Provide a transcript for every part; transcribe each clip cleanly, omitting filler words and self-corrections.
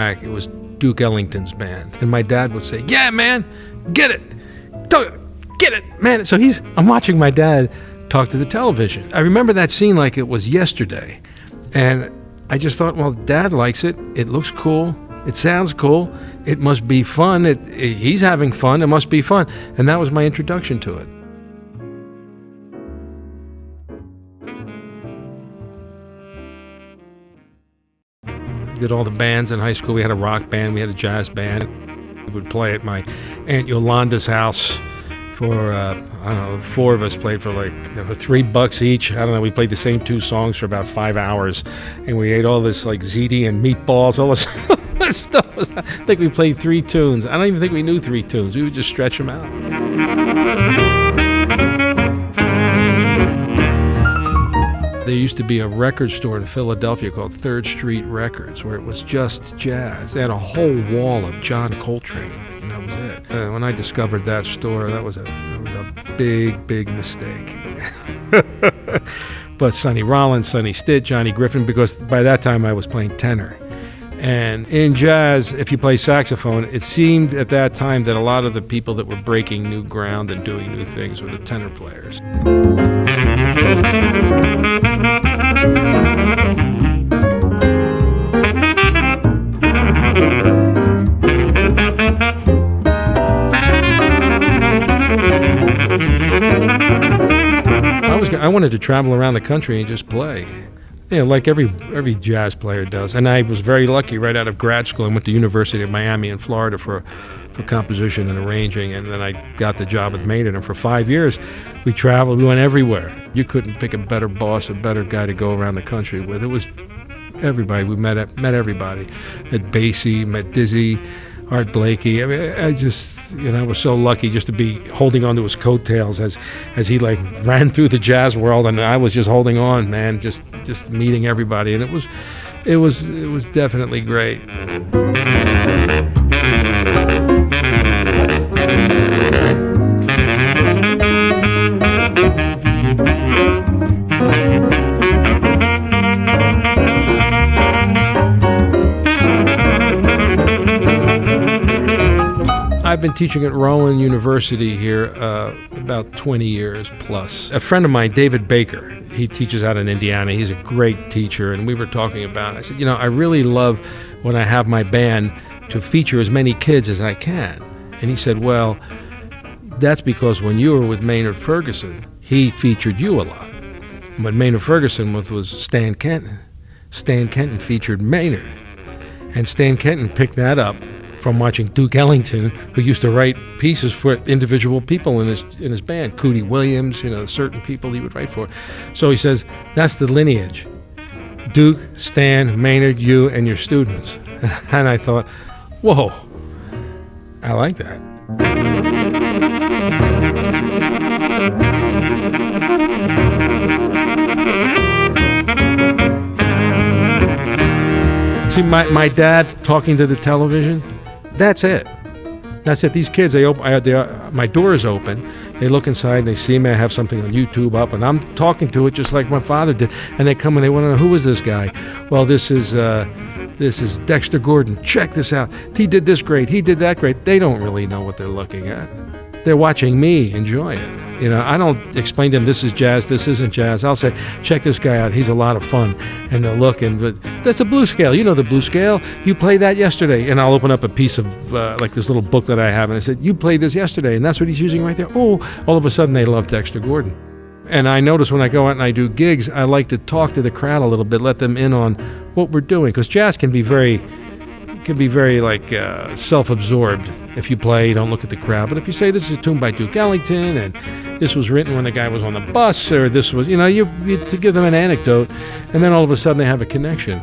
It was Duke Ellington's band. And my dad would say, yeah, man, get it. Get it, man. So I'm watching my dad talk to the television. I remember that scene like it was yesterday. And I just thought, well, Dad likes it. It looks cool. It sounds cool. It must be fun. He's having fun. It must be fun. And that was my introduction to it. Did all the bands in high school. We had a rock band. We had a jazz band. We would play at my Aunt Yolanda's house for, I don't know, 4 of us played for like $3 each. I don't know, we played the same 2 songs for about 5 hours. And we ate all this like ziti and meatballs, all this stuff. I think we played 3 tunes. I don't even think we knew 3 tunes. We would just stretch them out. There used to be a record store in Philadelphia called 3rd Street Records where it was just jazz. They had a whole wall of John Coltrane, and that was it. When I discovered that store, that was a big mistake. But Sonny Rollins, Sonny Stitt, Johnny Griffin, because by that time I was playing tenor. And in jazz, if you play saxophone, it seemed at that time that a lot of the people that were breaking new ground and doing new things were the tenor players. I wanted to travel around the country and just play. Yeah, like every jazz player does. And I was very lucky right out of grad school. I went to University of Miami in Florida for composition and arranging, and then I got the job at Maynard. And for 5 years, we traveled. We went everywhere. You couldn't pick a better boss, a better guy to go around the country with. It was everybody. We met everybody. Met Basie, met Dizzy, Art Blakey. I mean, I just, I was so lucky just to be holding on to his coattails as he like ran through the jazz world, and I was just holding on, man, just meeting everybody, and it was definitely great. I've been teaching at Rowan University here about 20 years plus. A friend of mine, David Baker, he teaches out in Indiana. He's a great teacher, and we were talking about it. I said, I really love when I have my band to feature as many kids as I can. And he said, well, that's because when you were with Maynard Ferguson, he featured you a lot. And when Maynard Ferguson was Stan Kenton, Stan Kenton featured Maynard. And Stan Kenton picked that up from watching Duke Ellington, who used to write pieces for individual people in his band. Cootie Williams, certain people he would write for. So he says, that's the lineage. Duke, Stan, Maynard, you, and your students. And I thought, whoa, I like that. See, my dad talking to the television, that's it. That's it. These kids, my door is open. They look inside, they see me. I have something on YouTube up, and I'm talking to it just like my father did. And they come and they want to know, who is this guy? Well, this is Dexter Gordon. Check this out. He did this great. He did that great. They don't really know what they're looking at. They're watching me enjoy it. I don't explain to them, this is jazz, this isn't jazz. I'll say, check this guy out, he's a lot of fun. And they'll look, but that's a blues scale. You know the blues scale? You played that yesterday. And I'll open up a piece of, like this little book that I have, and I said, you played this yesterday, and that's what he's using right there. Oh, all of a sudden they love Dexter Gordon. And I notice when I go out and I do gigs, I like to talk to the crowd a little bit, let them in on what we're doing. Because jazz can be very self-absorbed. If you play, you don't look at the crowd. But if you say this is a tune by Duke Ellington, and this was written when the guy was on the bus, or this was, you to give them an anecdote, and then all of a sudden they have a connection.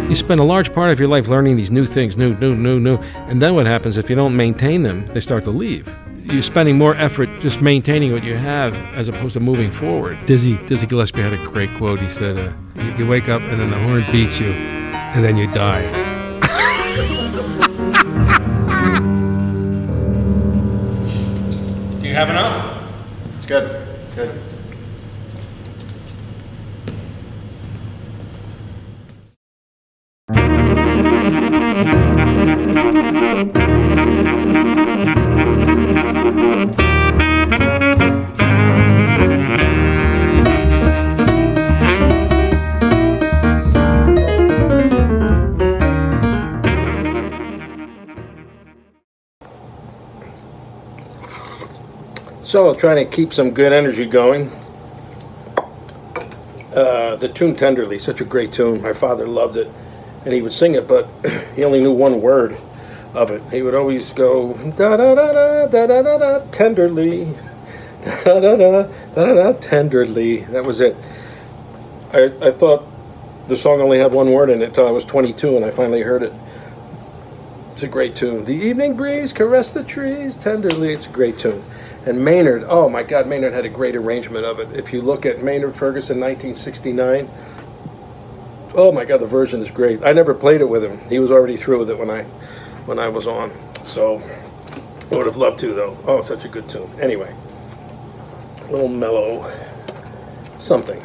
You spend a large part of your life learning these new things, new. And then what happens, if you don't maintain them, they start to leave. You're spending more effort just maintaining what you have as opposed to moving forward. Dizzy Gillespie had a great quote. He said, you wake up and then the horn beats you, and then you die. have enough? It's good. Good. So, trying to keep some good energy going. The tune Tenderly, such a great tune. My father loved it, and he would sing it, but he only knew one word of it. He would always go, da-da-da-da, tenderly, da-da-da, da-da-da, tenderly. That was it. I thought the song only had one word in it until I was 22, and I finally heard it. It's a great tune. The evening breeze caressed the trees tenderly. It's a great tune. And Maynard, oh my God, Maynard had a great arrangement of it. If you look at Maynard Ferguson, 1969, oh my God, the version is great. I never played it with him. He was already through with it when I was on. So I would have loved to, though. Oh, such a good tune. Anyway, a little mellow something.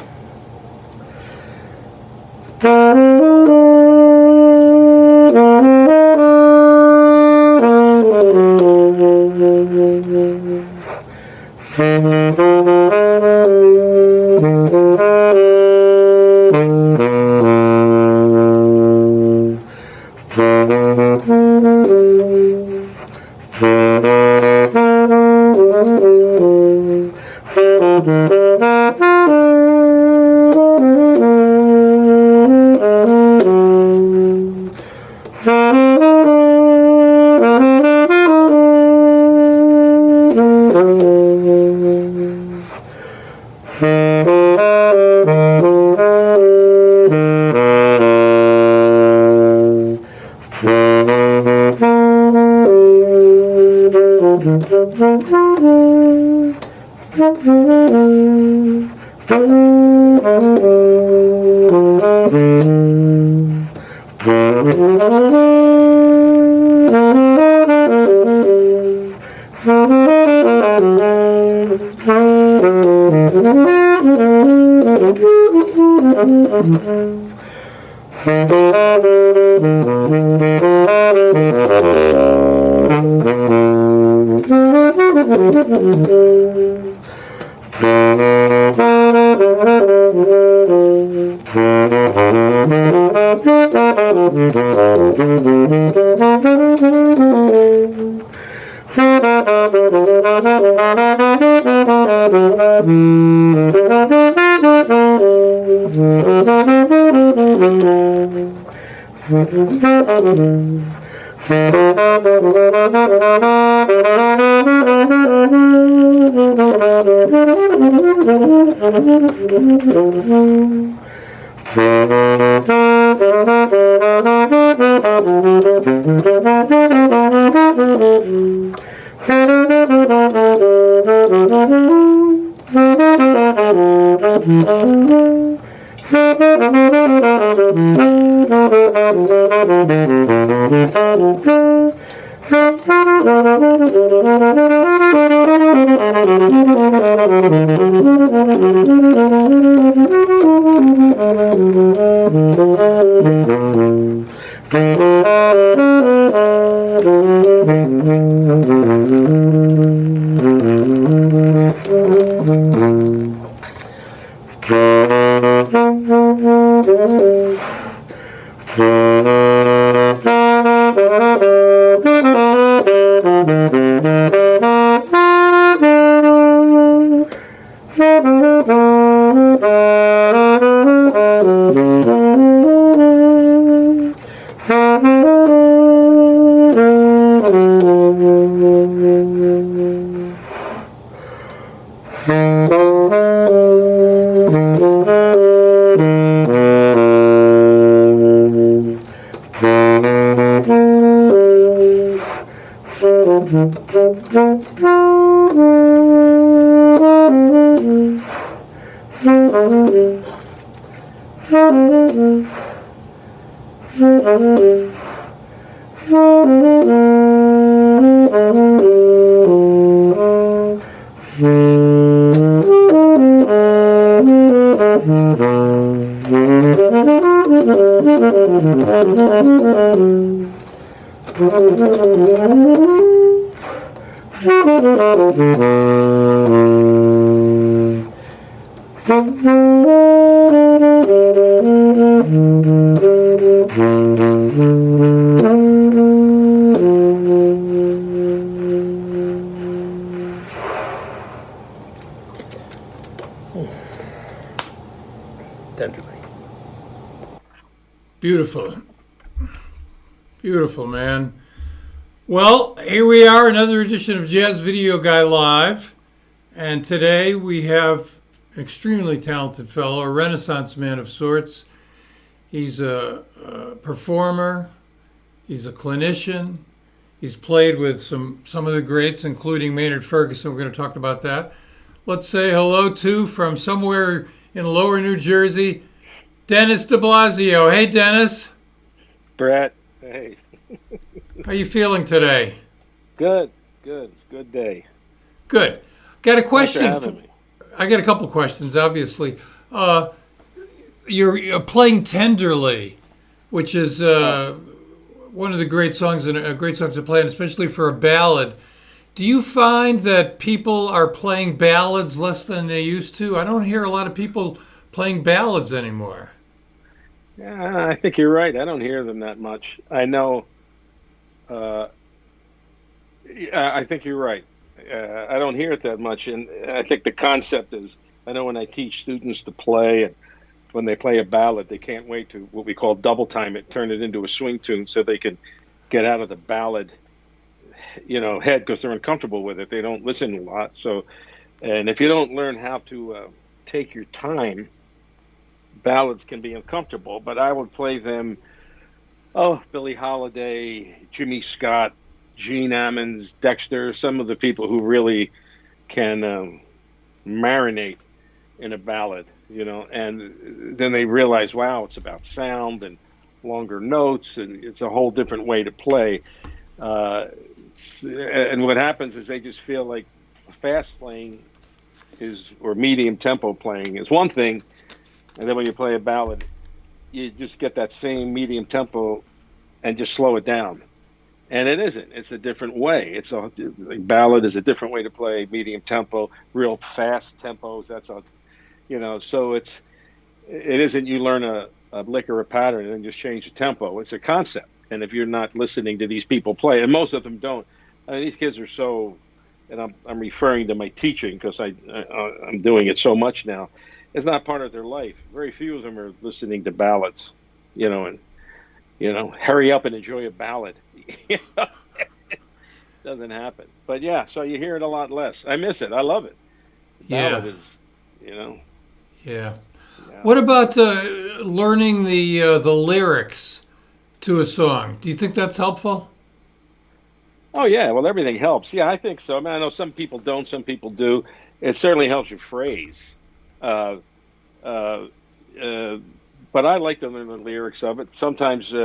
Tenderly. Beautiful. Beautiful, man. Well, here we are, another edition of Jazz Video Guy Live. And today we have an extremely talented fellow, a Renaissance man of sorts. He's a performer. He's a clinician. He's played with some of the greats, including Maynard Ferguson. We're going to talk about that. Let's say hello to, from somewhere in lower New Jersey, Denis DiBlasio. Hey, Denis. Brett, hey. How you feeling today? Good. It's a good day. Good. Got a question. Thanks for having me. I got a couple questions, obviously. You're playing Tenderly, which is one of the great songs to play, and especially for a ballad. Do you find that people are playing ballads less than they used to? I don't hear a lot of people playing ballads anymore. Yeah, I think you're right. I don't hear them that much. I know. I think you're right. I don't hear it that much, and I think the concept is, I know when I teach students to play, and when they play a ballad, they can't wait to what we call double time it, turn it into a swing tune, so they can get out of the ballad, head, because they're uncomfortable with it. They don't listen a lot. So, and if you don't learn how to take your time, ballads can be uncomfortable. But I would play them. Billie Holiday, Jimmy Scott, Gene Ammons, Dexter, some of the people who really can marinate in a ballad, and then they realize, wow, it's about sound and longer notes, and it's a whole different way to play. And what happens is they just feel like fast playing or medium tempo playing is one thing, and then when you play a ballad, you just get that same medium tempo and just slow it down. And it isn't. It's a different way. Ballad is a different way to play medium tempo, real fast tempos. So it isn't you learn a lick or a pattern and then just change the tempo. It's a concept. And if you're not listening to these people play, and most of them don't, these kids are so, and I'm referring to my teaching because I'm doing it so much now. It's not part of their life. Very few of them are listening to ballads, and hurry up and enjoy a ballad. It doesn't happen. But yeah, so you hear it a lot less. I miss it. I love it. Ballad is, Yeah. Yeah. What about learning the lyrics to a song? Do you think that's helpful? Oh yeah. Well, everything helps. Yeah, I think so. I mean, I know some people don't. Some people do. It certainly helps your phrase. But I like to learn the lyrics of it. Sometimes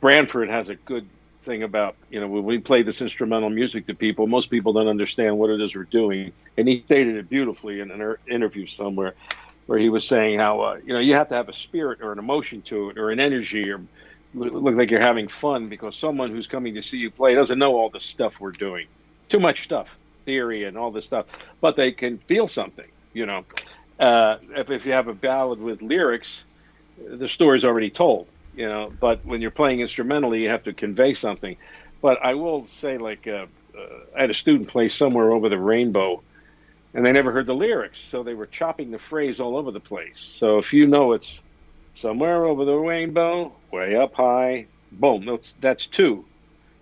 Branford has a good thing about, when we play this instrumental music to people, most people don't understand what it is we're doing. And he stated it beautifully in an interview somewhere where he was saying how, you have to have a spirit or an emotion to it or an energy or look like you're having fun, because someone who's coming to see you play doesn't know all the stuff we're doing. Too much stuff, theory and all this stuff, but they can feel something, If you have a ballad with lyrics, the story's already told, but when you're playing instrumentally, you have to convey something. But I will say, I had a student play Somewhere Over the Rainbow, and they never heard the lyrics, so they were chopping the phrase all over the place. So if it's somewhere over the rainbow, way up high, boom, that's two.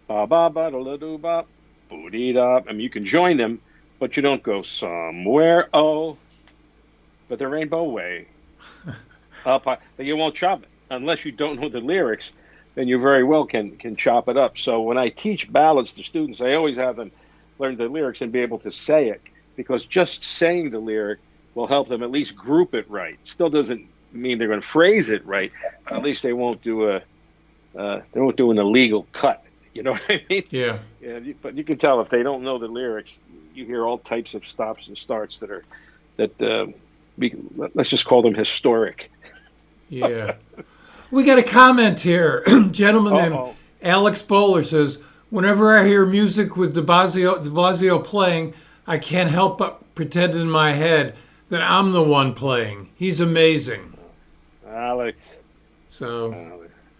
Ba ba ba da da do ba, boo dee da. I mean, you can join them, but you don't go somewhere but the rainbow way up high. You won't chop it unless you don't know the lyrics. Then you very well can chop it up. So when I teach ballads to students, I always have them learn the lyrics and be able to say it, because just saying the lyric will help them at least group it right. Still doesn't mean they're going to phrase it right, but at least they won't do an illegal cut. You know what I mean? Yeah. But you can tell if they don't know the lyrics, you hear all types of stops and starts let's just call them historic. Yeah. We got a comment here. Gentleman named Alex Bowler says, whenever I hear music with DiBlasio playing, I can't help but pretend in my head that I'm the one playing. He's amazing. Alex. So,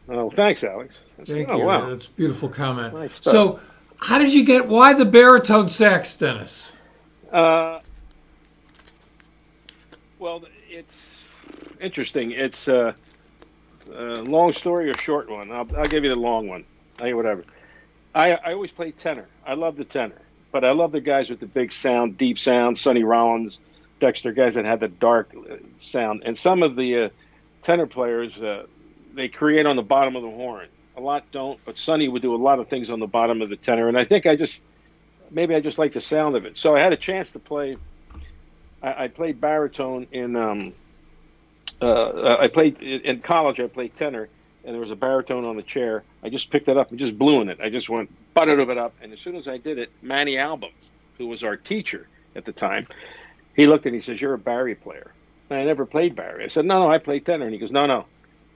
Oh, thanks, Alex. thank Oh, you. wow. That's a beautiful comment. Nice stuff. So, how did you get, why the baritone sax, Dennis? Well, it's interesting. It's a long story or short one. I'll give you the long one. Whatever. I always play tenor. I love the tenor, but I love the guys with the big sound, deep sound, Sonny Rollins, Dexter, guys that had the dark sound. And some of the tenor players, they create on the bottom of the horn. A lot don't, but Sonny would do a lot of things on the bottom of the tenor. And I think maybe I just like the sound of it. So I had a chance to play. I played baritone in. I played in college. I played tenor, and there was a baritone on the chair. I just picked it up and just blew in it. I just went butted it up, and as soon as I did it, Manny Album, who was our teacher at the time, he looked and he says, "You're a bari player." And I never played bari. I said, "No, I play tenor." And he goes, "No,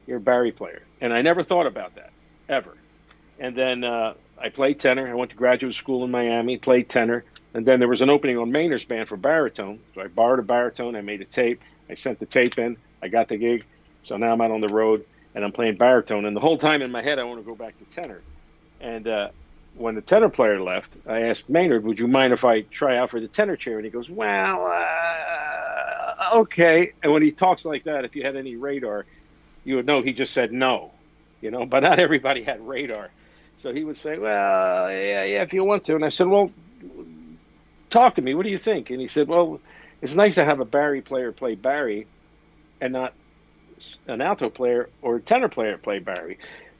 you're a bari player." And I never thought about that ever. And then I played tenor. I went to graduate school in Miami, played tenor. And then there was an opening on Maynard's band for baritone. So I borrowed a baritone. I made a tape. I sent the tape in. I got the gig. So now I'm out on the road, and I'm playing baritone. And the whole time in my head, I want to go back to tenor. And when the tenor player left, I asked Maynard, "Would you mind if I try out for the tenor chair?" And he goes, "Well, okay." And when he talks like that, if you had any radar, you would know he just said no. But not everybody had radar. So he would say, "Well, yeah, if you want to." And I said, "Well, talk to me. What do you think?" And he said, "Well, it's nice to have a bari player play bari and not an alto player or a tenor player play bari."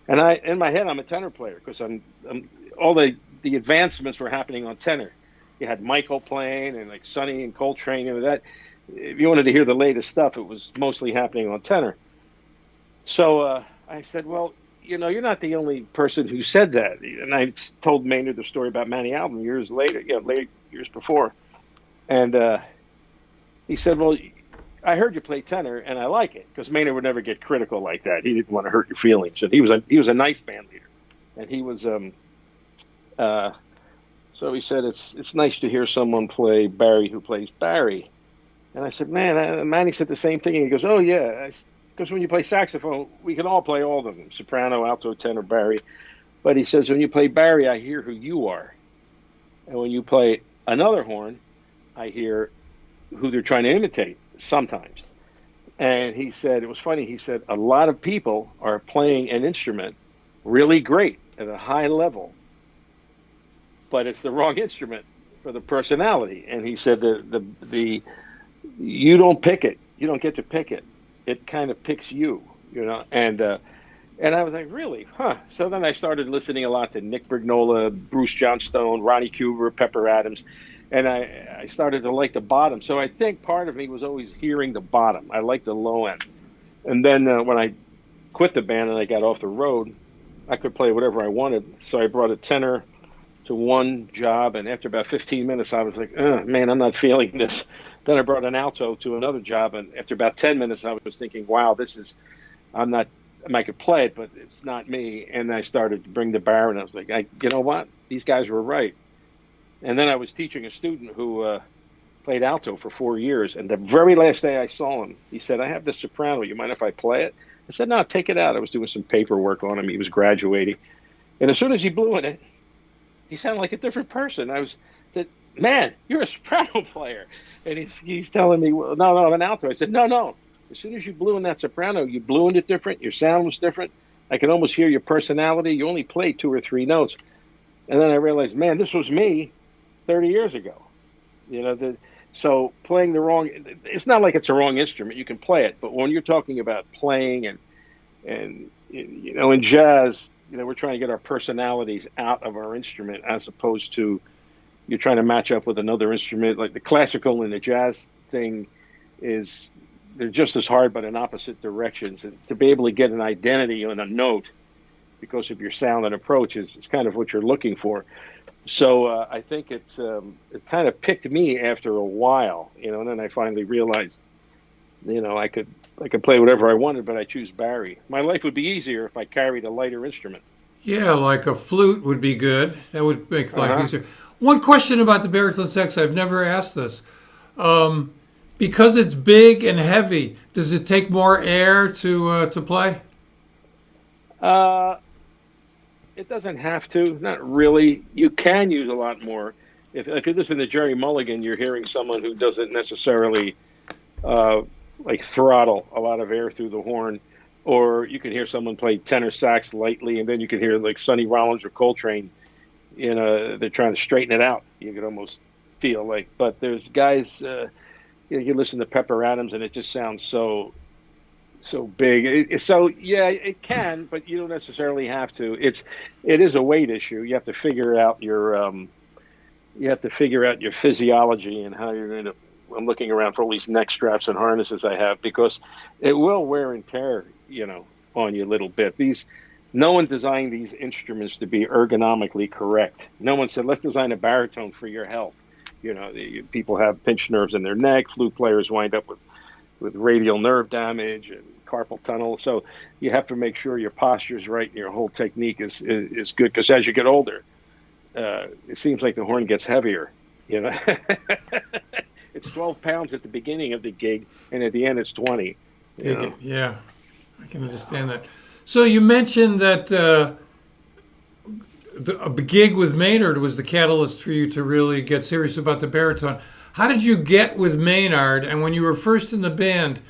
And in my head, I'm a tenor player because I'm all the advancements were happening on tenor. You had Michael playing and like Sonny and Coltrane and that. If you wanted to hear the latest stuff, it was mostly happening on tenor. So I said, "Well, you're not the only person who said that." And I told Maynard the story about Manny Album years later, years before. And he said, "Well, I heard you play tenor, and I like it," because Maynard would never get critical like that. He didn't want to hurt your feelings. And he was a nice band leader, and he was. So he said, "It's nice to hear someone play bari who plays bari." And I said, "Man," Manny said the same thing. And he goes, "Oh yeah." Because when you play saxophone, we can all play all of them, soprano, alto, tenor, bari. But he says, when you play bari, I hear who you are. And when you play another horn, I hear who they're trying to imitate sometimes. And he said, it was funny, he said, a lot of people are playing an instrument really great at a high level, but it's the wrong instrument for the personality. And he said, you don't pick it. You don't get to pick it. It kind of picks you, and I was like, really? Huh. So then I started listening a lot to Nick Brignola, Bruce Johnstone, Ronnie Cuber, Pepper Adams, and I started to like the bottom. So I think part of me was always hearing the bottom. I liked the low end. And then when I quit the band and I got off the road, I could play whatever I wanted. So I brought a tenor to one job, and after about 15 minutes, I was like, man, I'm not feeling this. Then I brought an alto to another job, and after about 10 minutes, I was thinking, wow, I could play it, but it's not me. And I started to bring the bar, and I was like, you know what? These guys were right. And then I was teaching a student who played alto for 4 years, and the very last day I saw him, he said, "I have this soprano. You mind if I play it?" I said, "No, take it out." I was doing some paperwork on him. He was graduating. And as soon as he blew in it, he sounded like a different person. I said, "Man, you're a soprano player." And he's telling me, "Well, no, I'm an alto." I said, No. As soon as you blew in that soprano, you blew in it different. Your sound was different. I could almost hear your personality. You only played 2 or 3 notes. And then I realized, man, this was me 30 years ago. So playing it's not like it's a wrong instrument. You can play it. But when you're talking about playing and in jazz, we're trying to get our personalities out of our instrument as opposed to you're trying to match up with another instrument. Like the classical and the jazz thing they're just as hard, but in opposite directions. And to be able to get an identity on a note because of your sound and approach is kind of what you're looking for. So I think it kind of picked me after a while, and then I finally realized, I could play whatever I wanted, but I choose bari. My life would be easier if I carried a lighter instrument. Yeah, like a flute would be good. That would make life Uh-huh. easier. One question about the baritone sax, I've never asked this. Because it's big and heavy, does it take more air to play? Uh, it doesn't have to, not really. You can use a lot more. If you listen to Jerry Mulligan, you're hearing someone who doesn't necessarily uh, like throttle a lot of air through the horn, or you can hear someone play tenor sax lightly, and then you can hear like Sonny Rollins or Coltrane. They're trying to straighten it out. You could almost feel like, but there's guys. You listen to Pepper Adams, and it just sounds so big. So yeah, it can, but you don't necessarily have to. It is a weight issue. You have to figure out your physiology and how you're going to. I'm looking around for all these neck straps and harnesses I have because it will wear and tear, on you a little bit. No one designed these instruments to be ergonomically correct. No one said, let's design a baritone for your health. People have pinched nerves in their neck. Flute players wind up with radial nerve damage and carpal tunnel. So you have to make sure your posture is right and your whole technique is good. Because as you get older, it seems like the horn gets heavier. It's 12 pounds at the beginning of the gig, and at the end it's 20. Yeah, I can understand that. So you mentioned that a gig with Maynard was the catalyst for you to really get serious about the baritone. How did you get with Maynard? And when you were first in the band,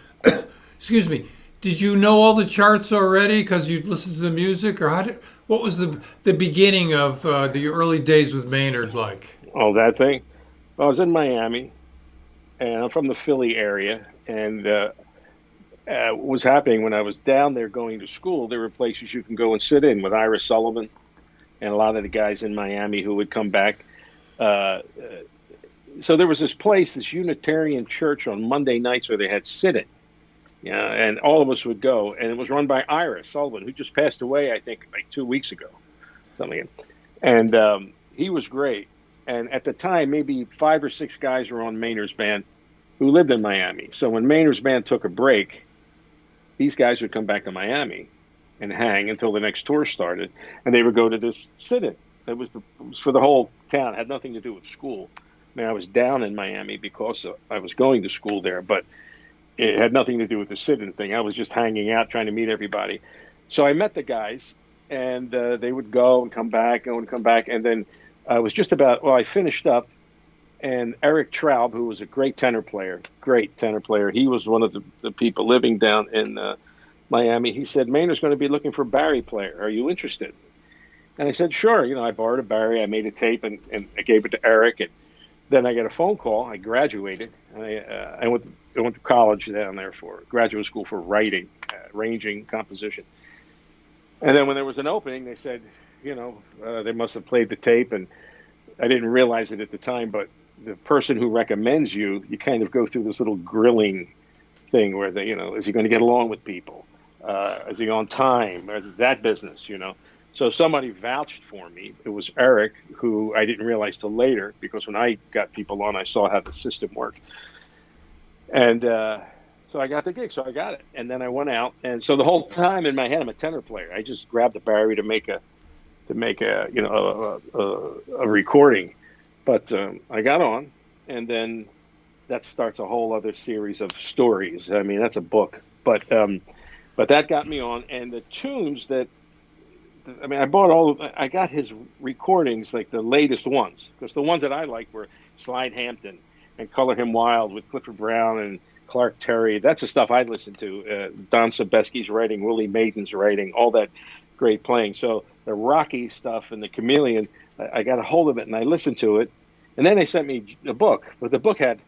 excuse me, did you know all the charts already because you'd listened to the music, or what was the beginning of the early days with Maynard like? Oh, that thing. Well, I was in Miami, and I'm from the Philly area, and what was happening when I was down there going to school, there were places you can go and sit in with Ira Sullivan and a lot of the guys in Miami who would come back. So there was this place, this Unitarian church on Monday nights where they had sit-in, and all of us would go, and it was run by Ira Sullivan, who just passed away, I think, like 2 weeks ago, something. And he was great. And at the time, maybe 5 or 6 guys were on Maynard's band who lived in Miami. So when Maynard's band took a break, these guys would come back to Miami and hang until the next tour started, and they would go to this sit-in. It was for the whole town. It had nothing to do with school. I mean, I was down in Miami because I was going to school there, but it had nothing to do with the sit-in thing. I was just hanging out, trying to meet everybody. So I met the guys, and they would go and come back, and then I was I finished up, and Eric Traub, who was a great tenor player, he was one of the people living down in Miami. He said, Maynard's going to be looking for a Barry player. Are you interested? And I said, sure. I borrowed a Barry. I made a tape, and I gave it to Eric. And then I got a phone call. I graduated. I went to college down there for graduate school for writing, arranging, composition. And then when there was an opening, they said, they must have played the tape, and I didn't realize it at the time, but the person who recommends you kind of go through this little grilling thing where is he going to get along with people? Is he on time? Or that business, So somebody vouched for me. It was Eric, who I didn't realize till later, because when I got people on, I saw how the system worked. And so I got the gig, so I got it. And then I went out, and so the whole time in my head, I'm a tenor player. I just grabbed the Barry to make a recording. But I got on, and then that starts a whole other series of stories. I mean, that's a book. But that got me on, and the tunes I got his recordings, like the latest ones, because the ones that I liked were Slide Hampton and Color Him Wild with Clifford Brown and Clark Terry. That's the stuff I listened to. Don Sebesky's writing, Willie Maidens' writing, all that great playing. So the Rocky stuff and the Chameleon, I got a hold of it and I listened to it. And then they sent me a book, but the book had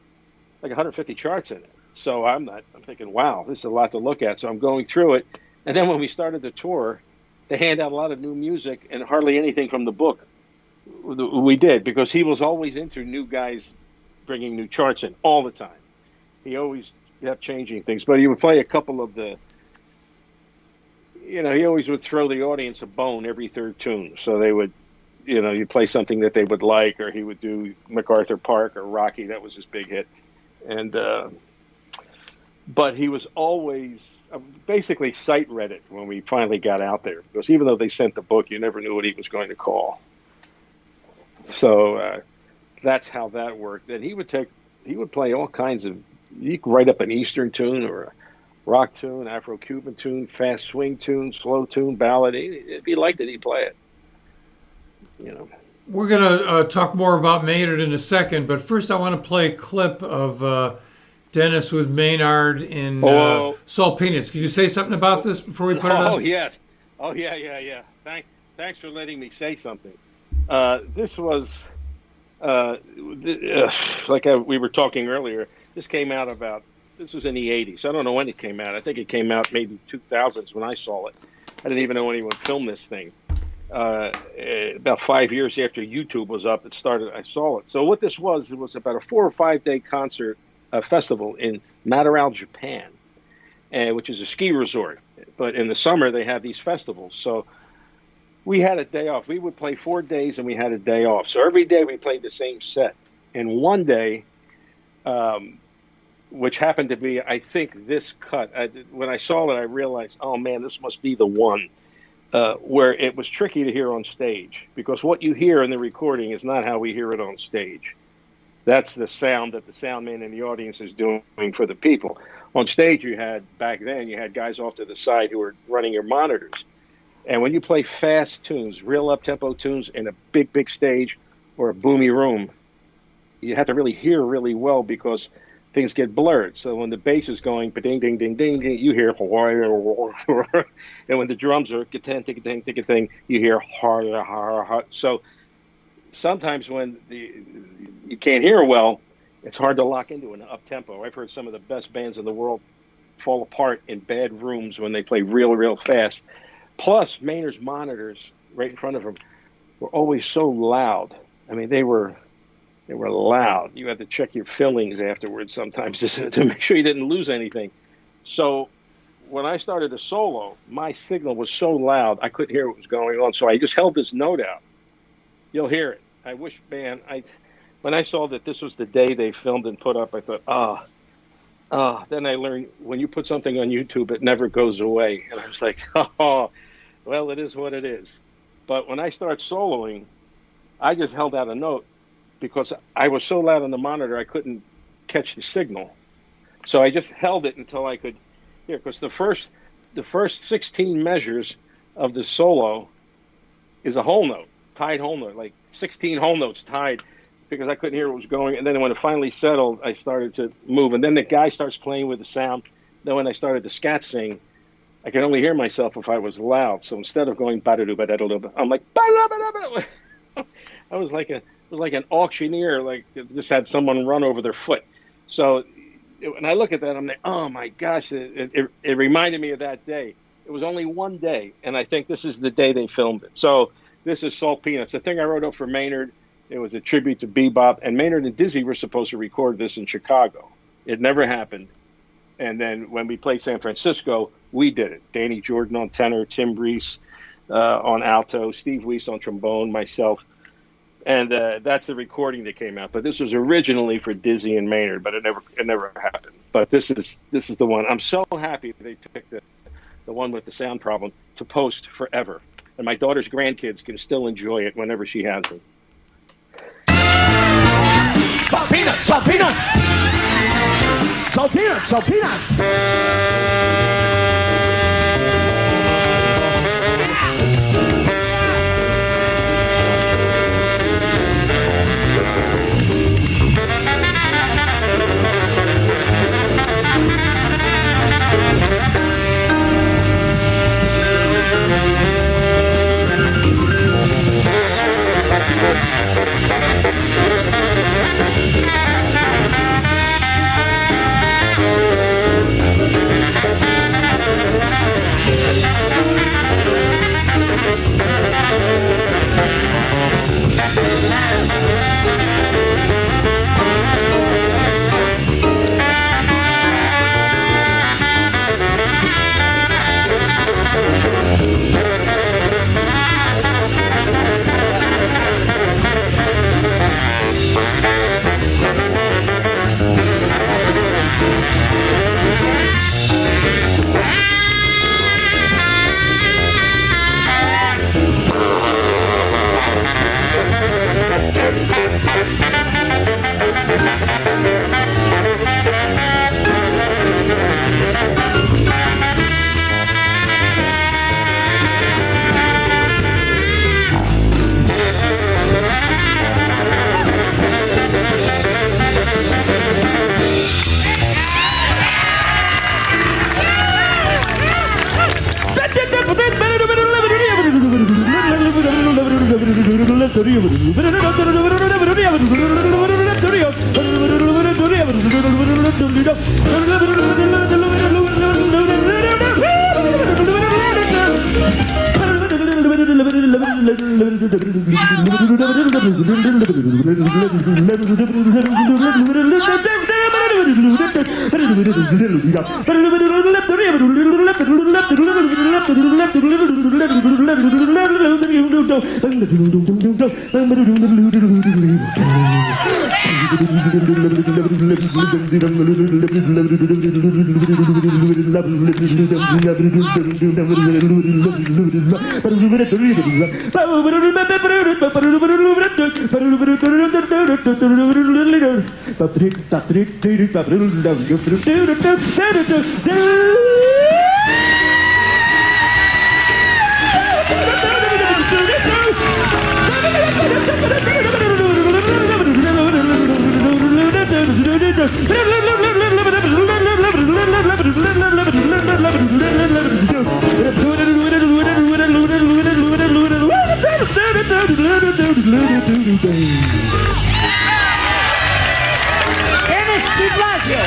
like 150 charts in it. So I'm thinking, wow, this is a lot to look at. So I'm going through it. And then when we started the tour, they hand out a lot of new music and hardly anything from the book we did, because he was always into new guys bringing new charts in all the time. He always kept changing things, but he would play a couple of he always would throw the audience a bone every third tune. So they would, you play something that they would like, or he would do MacArthur Park or Rocky. That was his big hit. And but he was always basically sight read it when we finally got out there, because even though they sent the book, you never knew what he was going to call. So that's how that worked. And he would play all kinds of, you could write up an Eastern tune or a rock tune, Afro-Cuban tune, fast swing tune, slow tune, ballad. If he liked it, he'd play it. You know. We're going to talk more about Maynard in a second, but first I want to play a clip of Denis with Maynard in Salt Peanuts. Could you say something about this before we put it on? Oh, yeah. Oh, yeah. Thanks for letting me say something. This was, we were talking earlier, this came out this was in the 80s. I don't know when it came out. I think it came out maybe 2000s when I saw it. I didn't even know anyone filmed this thing. About 5 years after YouTube was up, I saw it. So what this was, it was about a 4 or 5 day concert festival in Maderal, Japan, which is a ski resort. But in the summer, they have these festivals. So we had a day off. We would play 4 days, and we had a day off. So every day we played the same set. And one day, which happened to be, I think, this cut, when I saw it, I realized, oh, man, this must be the one. Where it was tricky to hear on stage, because what you hear in the recording is not how we hear it on stage. That's the sound that the sound man in the audience is doing for the people. On stage, back then, you had guys off to the side who were running your monitors. And when you play fast tunes, real up-tempo tunes in a big, big stage or a boomy room, you have to really hear really well, because things get blurred. So when the bass is going, ding, ding, ding, ding, ding, you hear, and when the drums are, ding, you hear, so sometimes when you can't hear well, it's hard to lock into an up-tempo. I've heard some of the best bands in the world fall apart in bad rooms when they play real, real fast. Plus, Maynard's monitors right in front of him were always so loud. I mean, they were loud. You had to check your fillings afterwards sometimes to make sure you didn't lose anything. So when I started a solo, my signal was so loud I couldn't hear what was going on. So I just held this note out. You'll hear it. I wish, man, when I saw that this was the day they filmed and put up, I thought, then I learned when you put something on YouTube, it never goes away. And I was like, oh, well, it is what it is. But when I start soloing, I just held out a note, because I was so loud on the monitor, I couldn't catch the signal. So I just held it until I could hear, because the first 16 measures of the solo is a whole note, tied whole note, like 16 whole notes tied, because I couldn't hear what was going. And then when it finally settled, I started to move. And then the guy starts playing with the sound. Then when I started to scat sing, I could only hear myself if I was loud. So instead of going ba-da-doo-ba-da-doo-ba, I'm like, ba-da-ba-da-ba. I was like an auctioneer, like just had someone run over their foot. So when I look at that, I'm like, oh my gosh, it reminded me of that day. It was only one day, and I think this is the day they filmed it. So this is Salt Peanuts. The thing I wrote up for Maynard, it was a tribute to bebop, and Maynard and Dizzy were supposed to record this in Chicago. It never happened. And then when we played San Francisco, we did it. Danny Jordan on tenor, Tim Reese on alto, Steve Weiss on trombone, myself. And that's the recording that came out. But this was originally for Dizzy and Maynard, but it never happened. But this is the one. I'm so happy they took the one with the sound problem to post forever. And my daughter's grandkids can still enjoy it whenever she has them. Salt peanuts! Salt peanuts! Salt peanuts! Salt peanuts! Denis DiBlasio.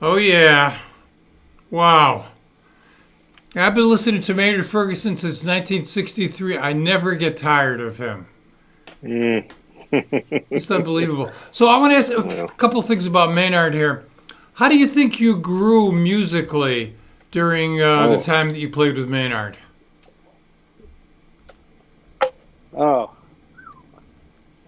Oh, yeah. Wow. I've been listening to Maynard Ferguson since 1963. I never get tired of him. It's unbelievable. So I want to ask a couple things about Maynard here. How do you think you grew musically during the time that you played with Maynard? Oh,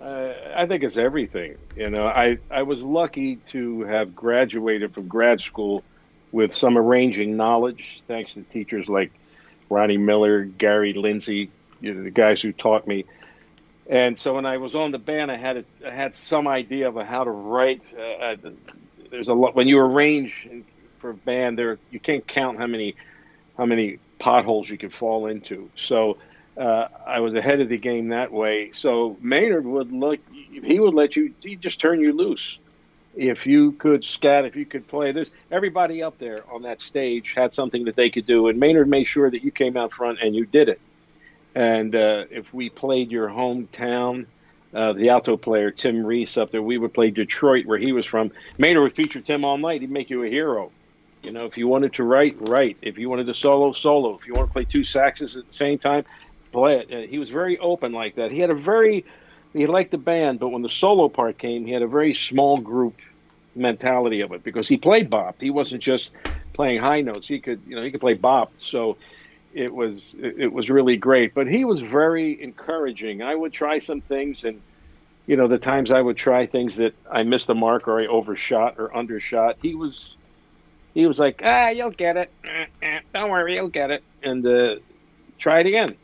I think it's everything. You know, I was lucky to have graduated from grad school with some arranging knowledge, thanks to teachers like Ronnie Miller, Gary Lindsay, you know, the guys who taught me. And so when I was on the band, I had some idea of how to write. There's a lot when you arrange for a band. You can't count how many potholes you could fall into. So I was ahead of the game that way. So Maynard would let you. He'd just turn you loose. If you could scat, if you could play this, everybody up there on that stage had something that they could do, and Maynard made sure that you came out front and you did it. And if we played your hometown, the alto player Tim Reese up there, we would play Detroit, where he was from. Maynard would feature Tim all night. He'd make you a hero. You know, if you wanted to write. If you wanted to solo. If you want to play two saxes at the same time, play it. He was very open like that. He liked the band, but when the solo part came, he had a very small group mentality of it because he played bop. He wasn't just playing high notes. He could play bop. So it was really great. But he was very encouraging. I would try some things, and you know, the times I would try things that I missed the mark or I overshot or undershot, he was like, you'll get it. Don't worry, you'll get it, and try it again.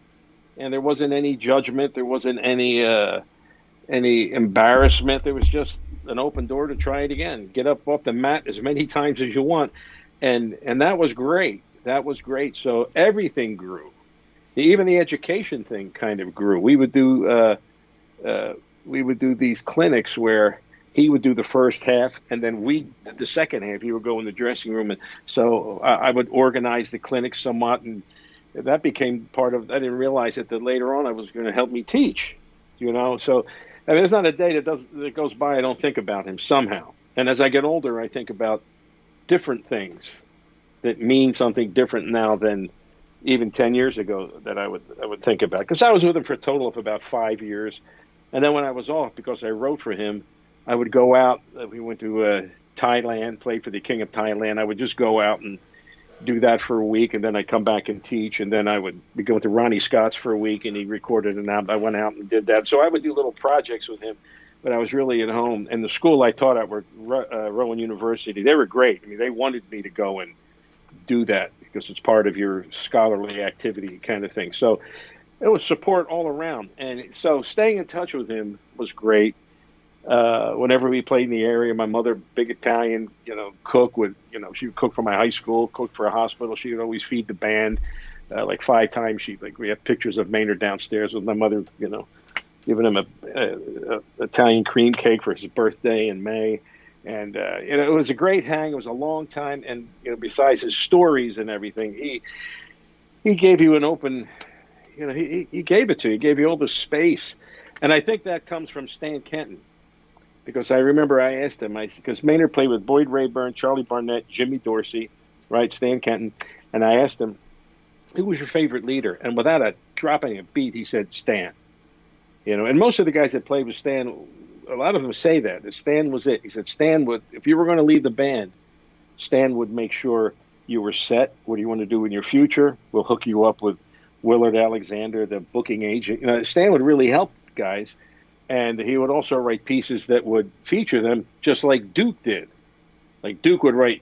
And there wasn't any judgment. There wasn't any embarrassment. There was just an open door to try it again. Get up off the mat as many times as you want. And that was great. That was great. So everything grew. Even the education thing kind of grew. We would do these clinics where he would do the first half, and then the second half. He would go in the dressing room, and so I would organize the clinic somewhat, and that became part of. I didn't realize it that later on I was going to help me teach, So I mean, there's not a day that goes by I don't think about him somehow. And as I get older, I think about different things that mean something different now than even 10 years ago that I would think about. Because I was with him for a total of about 5 years, and then when I was off, because I wrote for him, I would go out. We went to Thailand, play for the King of Thailand. I would just go out and do that for a week, and then I'd come back and teach, and then I would be going to Ronnie Scott's for a week, and he recorded an album. I went out and did that. So I would do little projects with him, but I was really at home. And the school I taught at, Rowan University, they were great. I mean, they wanted me to go and do that because it's part of your scholarly activity kind of thing. So it was support all around. And so staying in touch with him was great. Whenever we played in the area, my mother, big Italian, cook she would cook for my high school, cook for a hospital. She would always feed the band, like 5 times. We have pictures of Maynard downstairs with my mother, giving him a Italian cream cake for his birthday in May. And, it was a great hang. It was a long time. And, besides his stories and everything, he gave you an open, he gave it to you. He gave you all the space. And I think that comes from Stan Kenton. Because I remember I asked him, because Maynard played with Boyd Rayburn, Charlie Barnett, Jimmy Dorsey, right, Stan Kenton. And I asked him, who was your favorite leader? And without dropping a beat, he said, Stan. And most of the guys that played with Stan, a lot of them say that Stan was it. He said Stan would, if you were going to lead the band, Stan would make sure you were set. What do you want to do in your future? We'll hook you up with Willard Alexander, the booking agent. Stan would really help guys. And he would also write pieces that would feature them, just like Duke did. Like Duke would write,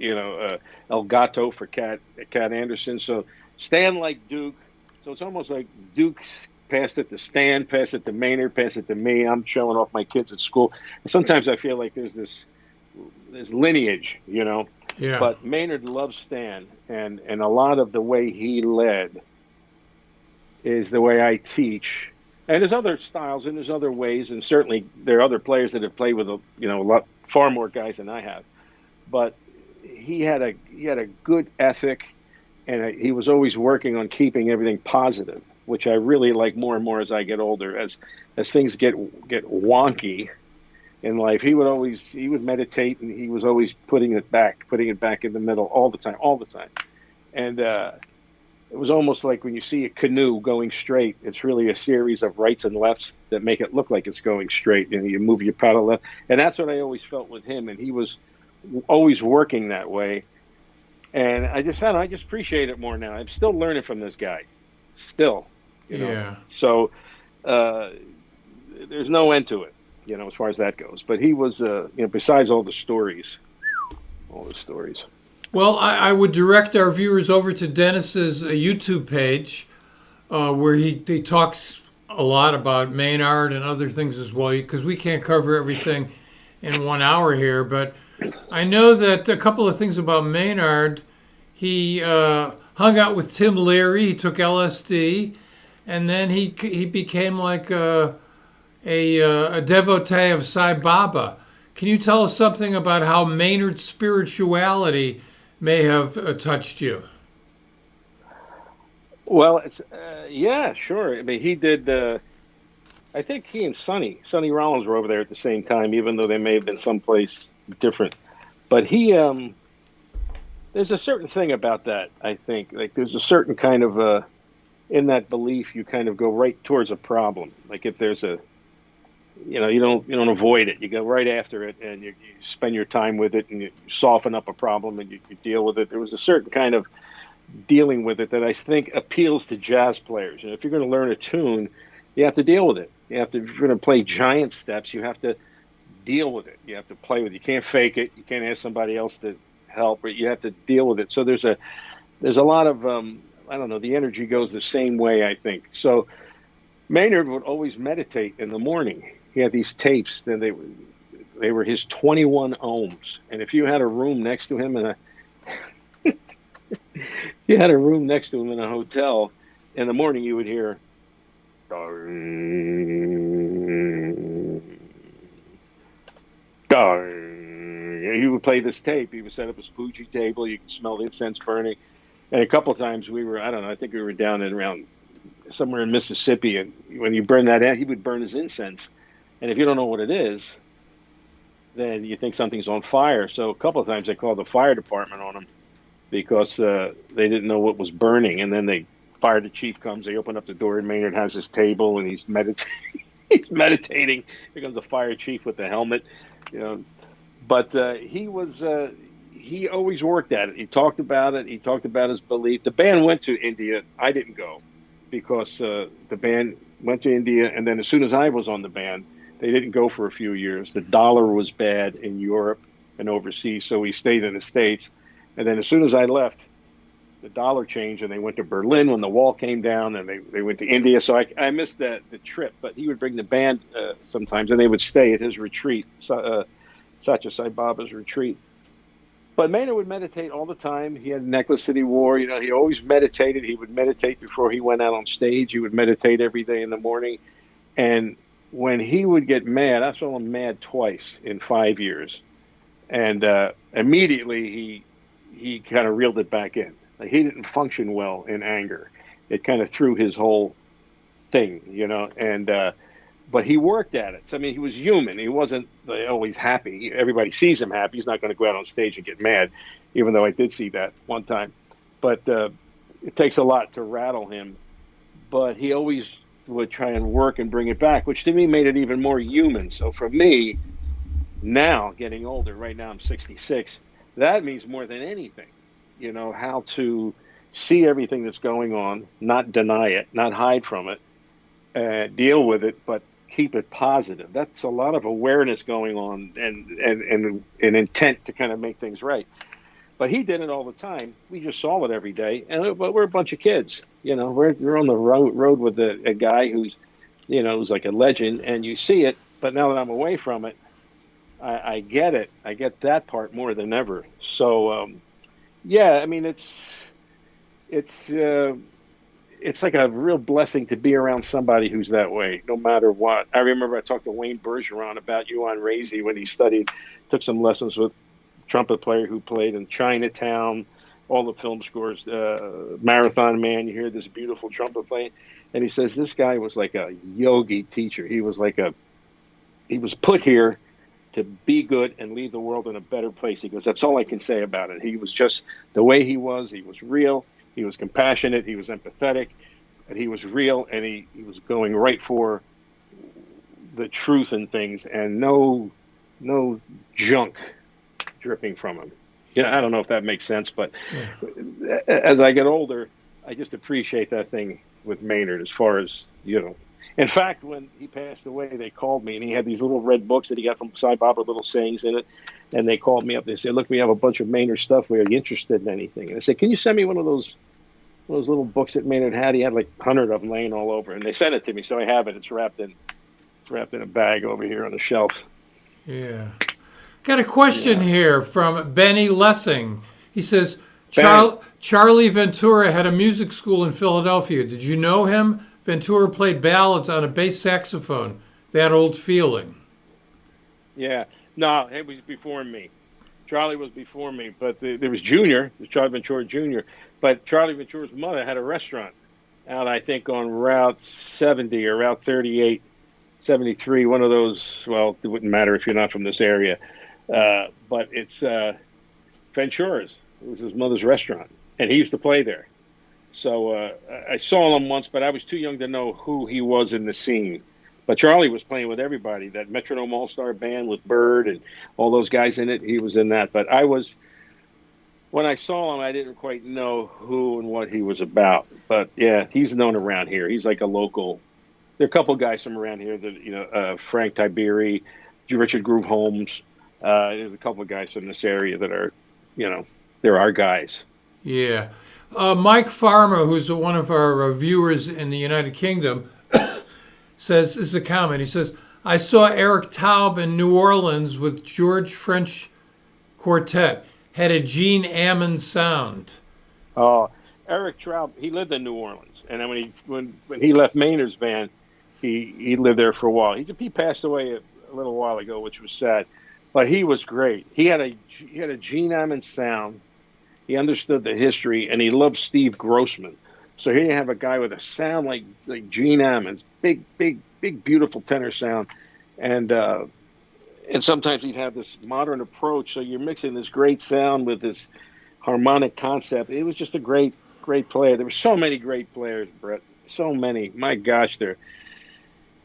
El Gato for Cat Anderson. So Stan liked Duke. So it's almost like Duke's passed it to Stan, passed it to Maynard, passed it to me. I'm showing off my kids at school. And sometimes I feel like there's this lineage, Yeah. But Maynard loves Stan, and a lot of the way he led is the way I teach. And there's other styles and there's other ways, and certainly there are other players that have played with far more guys than I have. But he had a good ethic, and he was always working on keeping everything positive, which I really like more and more as I get older. As things get wonky in life, he would meditate, and he was always putting it back in the middle all the time. And it was almost like when you see a canoe going straight, it's really a series of rights and lefts that make it look like it's going straight. You move your paddle left. And that's what I always felt with him. And he was always working that way. And I just appreciate it more now. I'm still learning from this guy. Still. Yeah. So there's no end to it, as far as that goes. But he was, besides all the stories. Well, I would direct our viewers over to Denis's YouTube page, where he talks a lot about Maynard and other things as well, because we can't cover everything in 1 hour here. But I know that a couple of things about Maynard. He hung out with Tim Leary. He took LSD, and then he became like a devotee of Sai Baba. Can you tell us something about how Maynard's spirituality may have touched you? Well, it's yeah, sure. I mean, he did. I think he and Sonny Rollins were over there at the same time, even though they may have been someplace different. But he, there's a certain thing about that. I think like there's a certain kind of in that belief, you kind of go right towards a problem. Like if there's a, you don't avoid it. You go right after it, and you spend your time with it, and you soften up a problem, and you deal with it. There was a certain kind of dealing with it that I think appeals to jazz players. And if you're going to learn a tune, you have to deal with it. If you're going to play giant steps, you have to deal with it. You have to play with it. You can't fake it. You can't ask somebody else to help, but you have to deal with it. So there's a lot of I don't know. The energy goes the same way, I think. So Maynard would always meditate in the morning. He had these tapes, and they were his 21 ohms. And if you had a room next to him in a hotel, in the morning you would hear He would play this tape. He would set up his Fuji table. You could smell the incense burning. And a couple of times we were, I don't know, I think we were down in around somewhere in Mississippi. And when you burn that out, he would burn his incense. And if you don't know what it is, then you think something's on fire. So a couple of times they called the fire department on him because they didn't know what was burning. And then the chief comes, they open up the door, and Maynard has his table, and he's meditating. He's meditating. Here comes the fire chief with the helmet, you know. But he always worked at it. He talked about it. He talked about his belief. The band went to India. I didn't go because the band went to India, and then as soon as I was on the band, they didn't go for a few years. The dollar was bad in Europe and overseas, so we stayed in the States. And then as soon as I left, the dollar changed, and they went to Berlin when the wall came down, and they went to India. So I missed the trip, but he would bring the band sometimes, and they would stay at his retreat, Satya Sai Baba's retreat. But Maynard would meditate all the time. He had a necklace that he wore. You know, he always meditated. He would meditate before he went out on stage. He would meditate every day in the morning. And when he would get mad, I saw him mad twice in 5 years. And immediately he kind of reeled it back in. Like, he didn't function well in anger. It kind of threw his whole thing, you know. And but he worked at it. So, I mean, he was human. He wasn't always happy. Everybody sees him happy. He's not going to go out on stage and get mad, even though I did see that one time. But it takes a lot to rattle him. But he always would try and work and bring it back, which to me made it even more human. So for me, now, getting older, right now I'm 66, that means more than anything. You know, how to see everything that's going on, not deny it, not hide from it, deal with it, but keep it positive. That's a lot of awareness going on and intent to kind of make things right. But he did it all the time. We just saw it every day. But we're a bunch of kids. You know, we're on the road with a guy who's like a legend, and you see it. But now that I'm away from it, I get it. I get that part more than ever. So, yeah, I mean, it's like a real blessing to be around somebody who's that way, no matter what. I remember I talked to Wayne Bergeron about Yuan Razy when he took some lessons with a trumpet player who played in Chinatown, all the film scores, Marathon Man, you hear this beautiful trumpet playing. And he says this guy was like a yogi teacher. He was put here to be good and leave the world in a better place. He goes, that's all I can say about it. He was just the way he was real. He was compassionate. He was empathetic, and he was real. And he was going right for the truth in things, and no junk dripping from him. I don't know if that makes sense, but as I get older, I just appreciate that thing with Maynard as far as, In fact, when he passed away, they called me, and he had these little red books that he got from Sai Baba, little sayings in it. And they called me up. They said, look, we have a bunch of Maynard stuff. Are you interested in anything? And I said, can you send me one of those little books that Maynard had? He had like 100 of them laying all over. And they sent it to me, so I have it. It's wrapped in a bag over here on the shelf. Yeah. Got a question here from Benny Lessing. He says, Charlie Ventura had a music school in Philadelphia. Did you know him? Ventura played ballads on a bass saxophone. That old feeling. Yeah. No, it was before me. Charlie was before me, but there was Junior, Charlie Ventura Jr., but Charlie Ventura's mother had a restaurant out, I think, on Route 70 or Route 38, 73, one of those. Well, it wouldn't matter if you're not from this area. But it's Ventura's. It was his mother's restaurant, and he used to play there. So I saw him once, but I was too young to know who he was in the scene. But Charlie was playing with everybody, that Metronome All-Star Band with Bird and all those guys in it. He was in that. But when I saw him, I didn't quite know who and what he was about. But, yeah, he's known around here. He's like a local. There are a couple of guys from around here that, Frank Tiberi, Richard Groove Holmes. There's a couple of guys from this area that are, they're our guys. Yeah. Mike Farmer, who's one of our viewers in the United Kingdom, says, this is a comment, he says, I saw Eric Taub in New Orleans with George French Quartet. Had a Gene Ammon sound. Oh, Eric Traub, he lived in New Orleans. And then when he left Maynard's band, he lived there for a while. He passed away a little while ago, which was sad. But he was great. He had a Gene Ammons sound. He understood the history, and he loved Steve Grossman. So here you have a guy with a sound like Gene Ammons, big, beautiful tenor sound, and sometimes he'd have this modern approach. So you're mixing this great sound with this harmonic concept. It was just a great player. There were so many great players, Brett. So many. My gosh, there're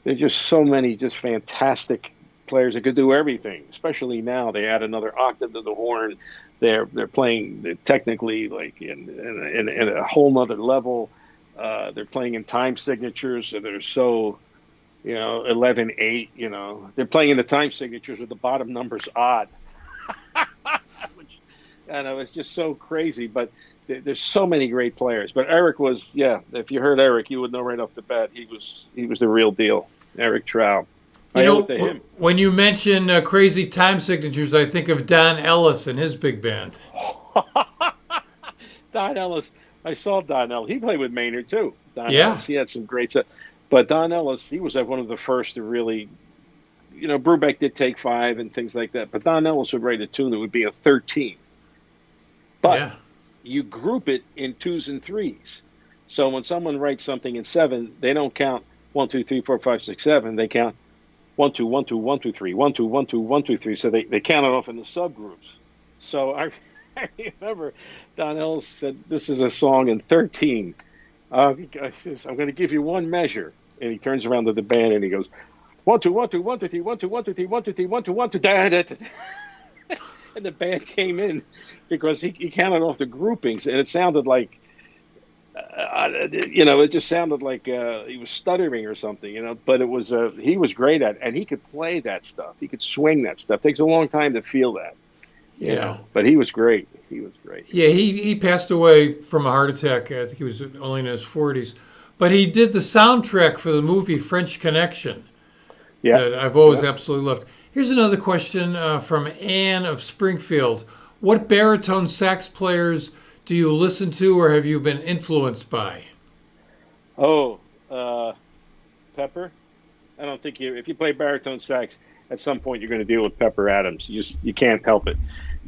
just so many just fantastic players that could do everything. Especially now, they add another octave to the horn. They're playing technically like in a whole nother level. They're playing in time signatures, so they're so 11/8. They're playing in the time signatures with the bottom numbers odd, which I know it's just so crazy. But there's so many great players. But Eric was, if you heard Eric, you would know right off the bat he was the real deal. Eric Trout. You know, when you mention crazy time signatures, I think of Don Ellis and his big band. Don Ellis. I saw Don Ellis. He played with Maynard, too. Don Yeah. Ellis, he had some great stuff. But Don Ellis, he was one of the first to really, Brubeck did Take Five and things like that. But Don Ellis would write a tune that would be a 13. But you group it in 2s and 3s. So when someone writes something in 7, they don't count 1, 2, 3, 4, 5, 6, 7. They count 1, 2, 1, 2, 1, 2, 3, 1, 2, 1, 2, 1, 2, 3. So they count it off in the subgroups. So I remember Don Ellis said, "This is a song in 13. I'm going to give you one measure." And he turns around to the band and he goes, 1, 2, 1, 2, 1, 2, 3, 1, 2, 1, 2, 3, 1, 2, 3, 1, 2, 1, 2, da, da, da. And the band came in because he counted off the groupings, and it sounded like, it just sounded like he was stuttering or something, But it was he was great at it, and he could play that stuff. He could swing that stuff. It takes a long time to feel that. But he was great. He was great. Yeah, he passed away from a heart attack. I think he was only in his 40s. But he did the soundtrack for the movie French Connection that I've always absolutely loved. Here's another question from Anne of Springfield. What baritone sax players do you listen to or have you been influenced by? Pepper. I don't think if you play baritone sax, at some point you're going to deal with Pepper Adams. You can't help it.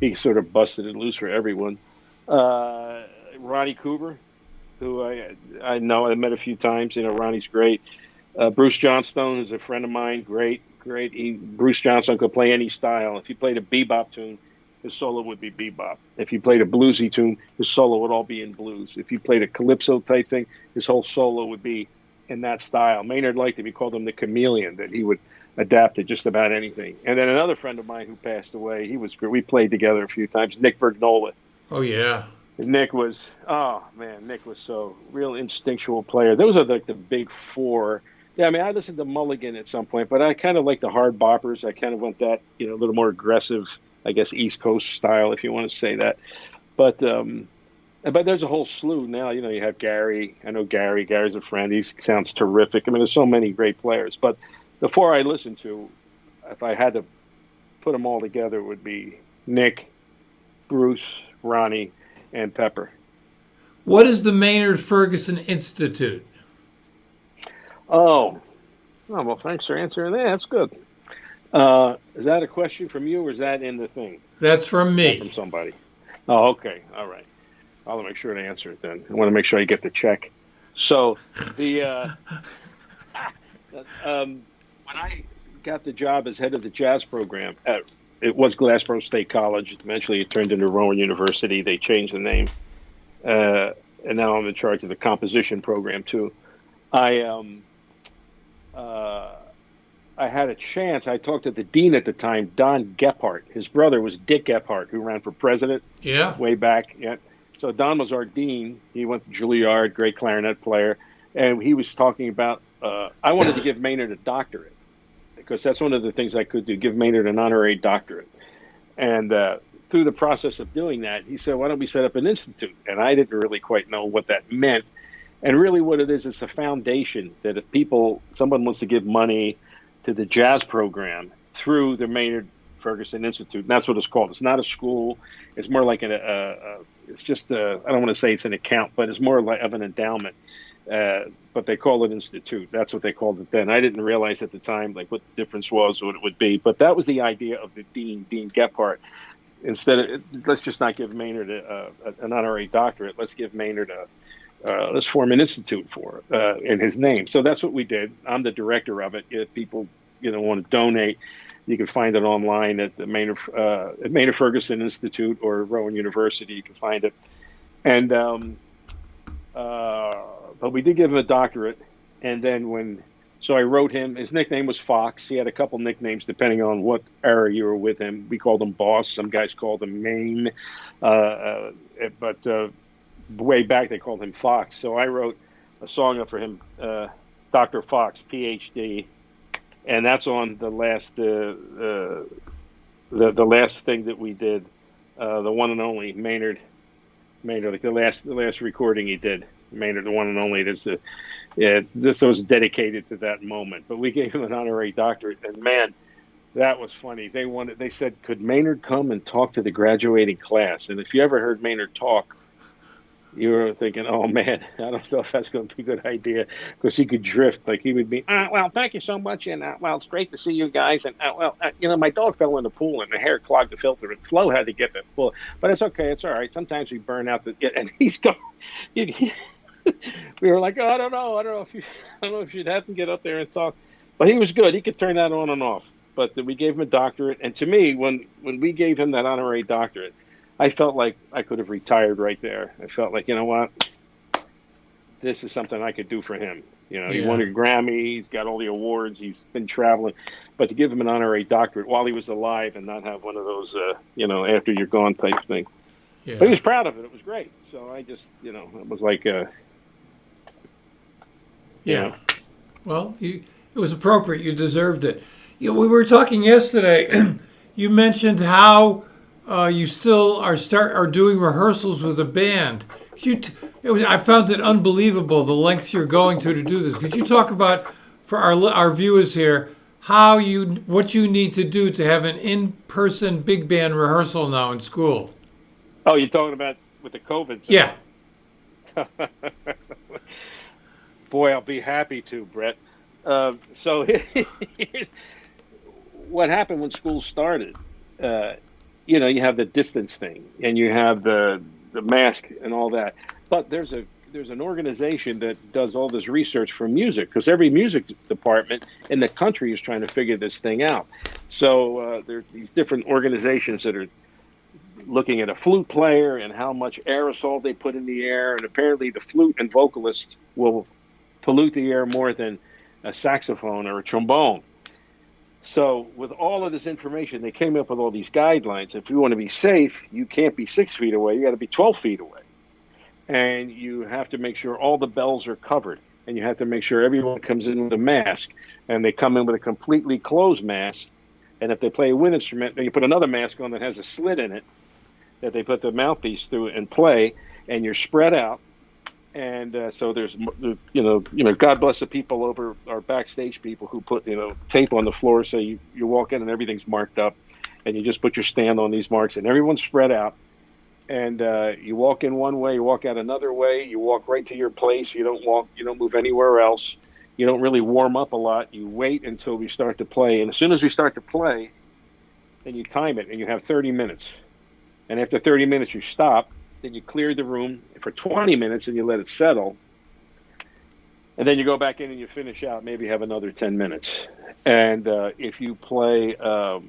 He sort of busted it loose for everyone. Ronnie Cooper, who I know, I met a few times. Ronnie's great. Bruce Johnstone is a friend of mine. Great. Bruce Johnstone could play any style. If he played a bebop tune, his solo would be bebop. If he played a bluesy tune, his solo would all be in blues. If he played a calypso type thing, his whole solo would be in that style. Maynard liked him. He called him the chameleon, that he would adapt to just about anything. And then another friend of mine who passed away, he was great. We played together a few times, Nick Bergnola. Oh, yeah. Nick was so real instinctual player. Those are like the big four. Yeah, I mean, I listened to Mulligan at some point, but I kind of like the hard boppers. I kind of went that, a little more aggressive, I guess, East Coast style, if you want to say that. But there's a whole slew now. You have Gary. I know Gary. Gary's a friend. He sounds terrific. I mean, there's so many great players. But the four I listen to, if I had to put them all together, it would be Nick, Bruce, Ronnie, and Pepper. What is the Maynard Ferguson Institute? Oh, well, thanks for answering that. That's good. Is that a question from you, or is that in the thing? That's from me. From somebody. Oh, okay. All right. I'll make sure to answer it then. I want to make sure I get the check. So when I got the job as head of the jazz program, it was Glassboro State College. Eventually it turned into Rowan University. They changed the name. And now I'm in charge of the composition program too. I had a chance. I talked to the dean at the time, Don Gephardt. His brother was Dick Gephardt, who ran for president way back. Yeah. So Don was our dean. He went to Juilliard, great clarinet player. And he was talking about, I wanted to give Maynard a doctorate, because that's one of the things I could do, give Maynard an honorary doctorate. And through the process of doing that, he said, why don't we set up an institute? And I didn't really quite know what that meant. And really what it is, it's a foundation that if someone wants to give money to the jazz program through the Maynard Ferguson Institute, and that's what it's called. It's not a school. It's more like it's just I don't want to say it's an account, but it's more like of an endowment. but they call it institute. That's what they called it then. I didn't realize at the time like what the difference was, what it would be. But that was the idea of the Dean Gephardt. Instead of let's just not give Maynard an honorary doctorate. Let's give Maynard let's form an institute for in his name. So that's what we did. I'm the director of it. If people want to donate, you can find it online at the Maynard Ferguson Institute or Rowan University. You can find it. And but we did give him a doctorate. And then so I wrote him, his nickname was Fox. He had a couple nicknames depending on what era you were with him. We called him Boss. Some guys called him Maine. But way back, they called him Fox. So I wrote a song up for him, Dr. Fox, PhD. And that's on the last the last thing that we did, the one and only Maynard, like the last recording he did, Maynard, the one and only. This was dedicated to that moment. But we gave him an honorary doctorate, and man, that was funny. They said, could Maynard come and talk to the graduating class? And if you ever heard Maynard talk, you were thinking, oh man, I don't know if that's going to be a good idea, because he could drift. Like he would be, well, thank you so much, and well, it's great to see you guys, and my dog fell in the pool and the hair clogged the filter, and Flo had to get the pool, but it's okay, it's all right. Sometimes we burn out and he's going. We were like, oh, I don't know if you'd have to get up there and talk, but he was good. He could turn that on and off. But we gave him a doctorate, and to me, when we gave him that honorary doctorate, I felt like I could have retired right there. I felt like, you know what, this is something I could do for him. He won a Grammy, he's got all the awards, he's been traveling. But to give him an honorary doctorate while he was alive and not have one of those, after you're gone type thing. Yeah. But he was proud of it. It was great. So I just, it was like, Well, it was appropriate. You deserved it. We were talking yesterday. You mentioned how you still are doing rehearsals with a band. I found it unbelievable the lengths you're going to do this. Could you talk about, for our viewers here, what you need to do to have an in-person big band rehearsal now in school? Oh, you're talking about with the COVID thing? Yeah. Boy, I'll be happy to, Brett. So here's what happened when school started. You have the distance thing, and you have the mask and all that. But there's an organization that does all this research for music, because every music department in the country is trying to figure this thing out. So there are these different organizations that are looking at a flute player and how much aerosol they put in the air, and apparently the flute and vocalist will pollute the air more than a saxophone or a trombone. So with all of this information, they came up with all these guidelines. If you want to be safe, you can't be 6 feet away. You got to be 12 feet away. And you have to make sure all the bells are covered. And you have to make sure everyone comes in with a mask. And they come in with a completely closed mask. And if they play a wind instrument, then you put another mask on that has a slit in it that they put the mouthpiece through and play. And you're spread out. And so there's, God bless the people over our backstage people who put, tape on the floor. So you walk in and everything's marked up, and you just put your stand on these marks, and everyone's spread out. And you walk in one way, you walk out another way, you walk right to your place. You don't move anywhere else. You don't really warm up a lot. You wait until we start to play. And as soon as we start to play, then you time it, and you have 30 minutes. And after 30 minutes, you stop. Then you clear the room for 20 minutes and you let it settle. And then you go back in and you finish out, maybe have another 10 minutes. And if you play, so